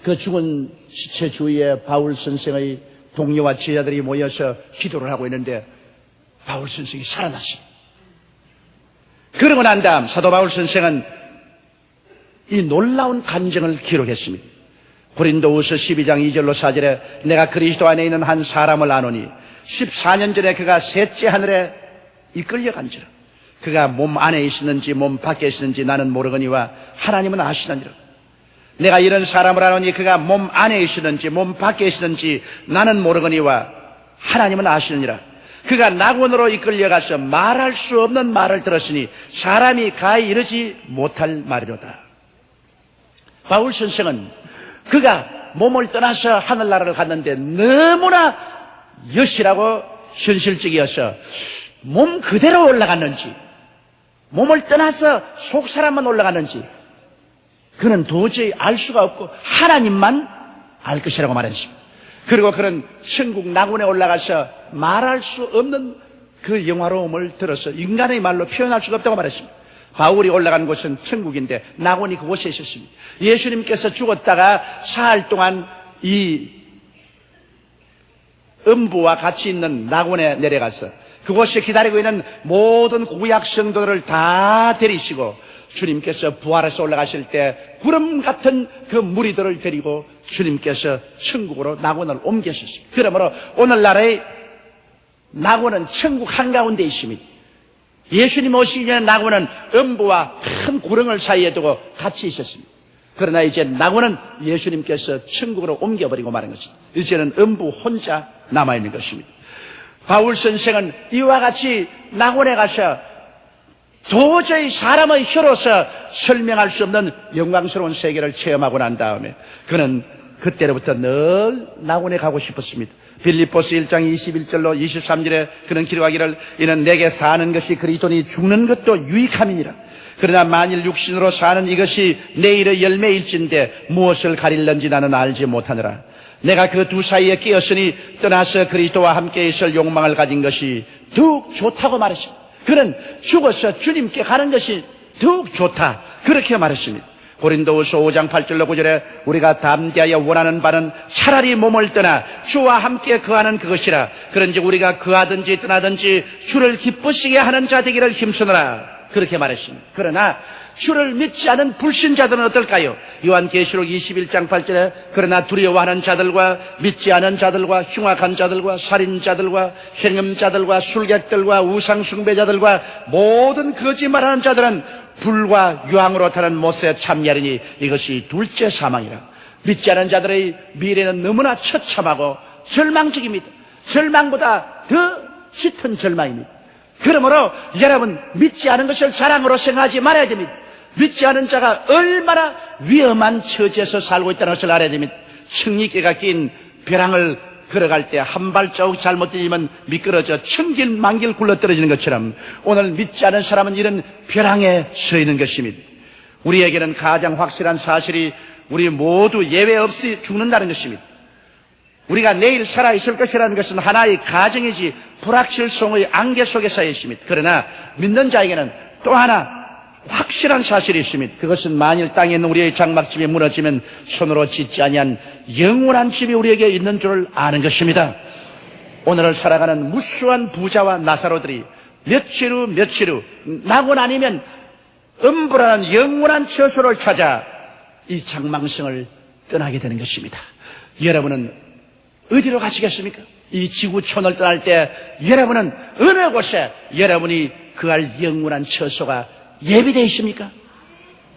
그 죽은 시체 주위에 바울 선생의 동료와 제자들이 모여서 기도를 하고 있는데 바울 선생이 살아났습니다. 그러고 난 다음 사도 바울 선생은 이 놀라운 간증을 기록했습니다. 고린도후서 12장 2절로 4절에 내가 그리스도 안에 있는 한 사람을 아노니 14년 전에 그가 셋째 하늘에 이끌려간지라. 그가 몸 안에 있었는지 몸 밖에 있었는지 나는 모르거니와 하나님은 아시느니라. 내가 이런 사람을 아노니 그가 몸 안에 있었는지 몸 밖에 있었는지 나는 모르거니와 하나님은 아시느니라. 그가 낙원으로 이끌려가서 말할 수 없는 말을 들었으니 사람이 가히 이르지 못할 말이로다. 바울 선생은 그가 몸을 떠나서 하늘나라를 갔는데 너무나 여실하고 현실적이어서 몸 그대로 올라갔는지 몸을 떠나서 속 사람만 올라가는지 그는 도저히 알 수가 없고 하나님만 알 것이라고 말했습니다. 그리고 그는 천국 낙원에 올라가서 말할 수 없는 그 영화로움을 들어서 인간의 말로 표현할 수가 없다고 말했습니다. 바울이 올라간 곳은 천국인데 낙원이 그곳에 있었습니다. 예수님께서 죽었다가 사흘 동안 이 음부와 같이 있는 낙원에 내려가서 그곳에 기다리고 있는 모든 구약 성도들을 다 데리시고 주님께서 부활해서 올라가실 때 구름 같은 그 무리들을 데리고 주님께서 천국으로 낙원을 옮기셨습니다. 그러므로 오늘날의 낙원은 천국 한가운데 있습니다. 예수님 오시기 전에 낙원은 음부와 큰 구렁을 사이에 두고 같이 있었습니다. 그러나 이제 낙원은 예수님께서 천국으로 옮겨버리고 말한 것입니다. 이제는 음부 혼자 남아있는 것입니다. 바울 선생은 이와 같이 낙원에 가서 도저히 사람의 혀로서 설명할 수 없는 영광스러운 세계를 체험하고 난 다음에 그는 그때로부터 늘 낙원에 가고 싶었습니다. 빌립보서 1장 21절로 23절에 그는 기록하기를 이는 내게 사는 것이 그리스도니 죽는 것도 유익함이니라. 그러나 만일 육신으로 사는 이것이 내일의 열매일진데 무엇을 가릴는지 나는 알지 못하느라. 내가 그 두 사이에 끼었으니 떠나서 그리스도와 함께 있을 욕망을 가진 것이 더욱 좋다고 말했습니다. 그는 죽어서 주님께 가는 것이 더욱 좋다 그렇게 말했습니다. 고린도후서 5장 8절로 9절에 우리가 담대하여 원하는 바는 차라리 몸을 떠나 주와 함께 거하는 그것이라. 그런지 우리가 거하든지 떠나든지 주를 기쁘시게 하는 자 되기를 힘쓰느라 그렇게 말했습니다. 그러나 주를 믿지 않은 불신자들은 어떨까요? 요한계시록 21장 8절에 그러나 두려워하는 자들과 믿지 않은 자들과 흉악한 자들과 살인자들과 행음자들과 술객들과 우상숭배자들과 모든 거짓말하는 자들은 불과 유황으로 타는 못에 참여하리니 이것이 둘째 사망이라. 믿지 않은 자들의 미래는 너무나 처참하고 절망적입니다. 절망보다 더 짙은 절망입니다. 그러므로 여러분 믿지 않은 것을 자랑으로 생각하지 말아야 됩니다. 믿지 않은 자가 얼마나 위험한 처지에서 살고 있다는 것을 알아야 됩니다. 청리깨가 낀 벼랑을 걸어갈 때 한 발자국 잘못 뛰면 미끄러져 천길 만길 굴러떨어지는 것처럼 오늘 믿지 않은 사람은 이런 벼랑에 서 있는 것입니다. 우리에게는 가장 확실한 사실이 우리 모두 예외 없이 죽는다는 것입니다. 우리가 내일 살아있을 것이라는 것은 하나의 가정이지 불확실성의 안개 속에 서 있습니다. 그러나 믿는 자에게는 또 하나 확실한 사실이 있습니다. 그것은 만일 땅에 있는 우리의 장막집이 무너지면 손으로 짓지 아니한 영원한 집이 우리에게 있는 줄 아는 것입니다. 오늘을 살아가는 무수한 부자와 나사로들이 며칠 후 낙원 아니면 음부라는 영원한 처소를 찾아 이 장망성을 떠나게 되는 것입니다. 여러분은 어디로 가시겠습니까? 이 지구촌을 떠날 때 여러분은 어느 곳에 여러분이 그할 영원한 처소가 예비되어 있습니까?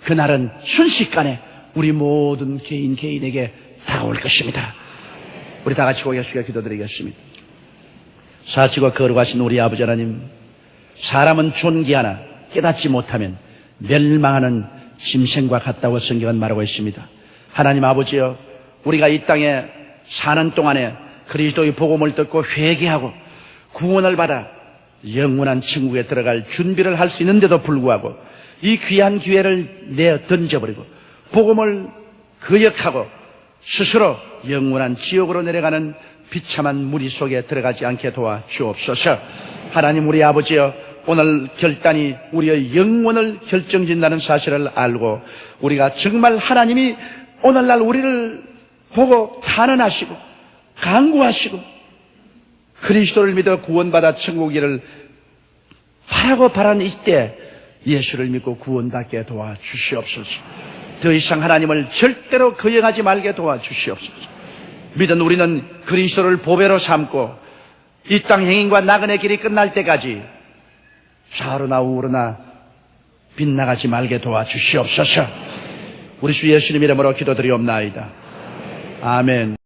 그날은 순식간에 우리 모든 개인에게 다가올 것입니다. 우리 다 같이 고개 숙여 기도드리겠습니다. 사치고 거룩하신 우리 아버지 하나님, 사람은 존귀하나 깨닫지 못하면 멸망하는 짐승과 같다고 성경은 말하고 있습니다. 하나님 아버지여, 우리가 이 땅에 사는 동안에 그리스도의 복음을 듣고 회개하고 구원을 받아 영원한 천국에 들어갈 준비를 할 수 있는데도 불구하고 이 귀한 기회를 내어 던져버리고 복음을 거역하고 스스로 영원한 지옥으로 내려가는 비참한 무리 속에 들어가지 않게 도와주옵소서. 하나님 우리 아버지여, 오늘 결단이 우리의 영혼을 결정짓는다는 사실을 알고 우리가 정말 하나님이 오늘날 우리를 보고 탄원하시고 간구하시고 그리스도를 믿어 구원받아 천국이를 바라고 바라는 이때 예수를 믿고 구원받게 도와주시옵소서. 더 이상 하나님을 절대로 거역하지 말게 도와주시옵소서. 믿은 우리는 그리스도를 보배로 삼고 이 땅 행인과 나그네 길이 끝날 때까지 좌우로나 우로나 빗나가지 말게 도와주시옵소서. 우리 주 예수님 이름으로 기도드리옵나이다. 아멘.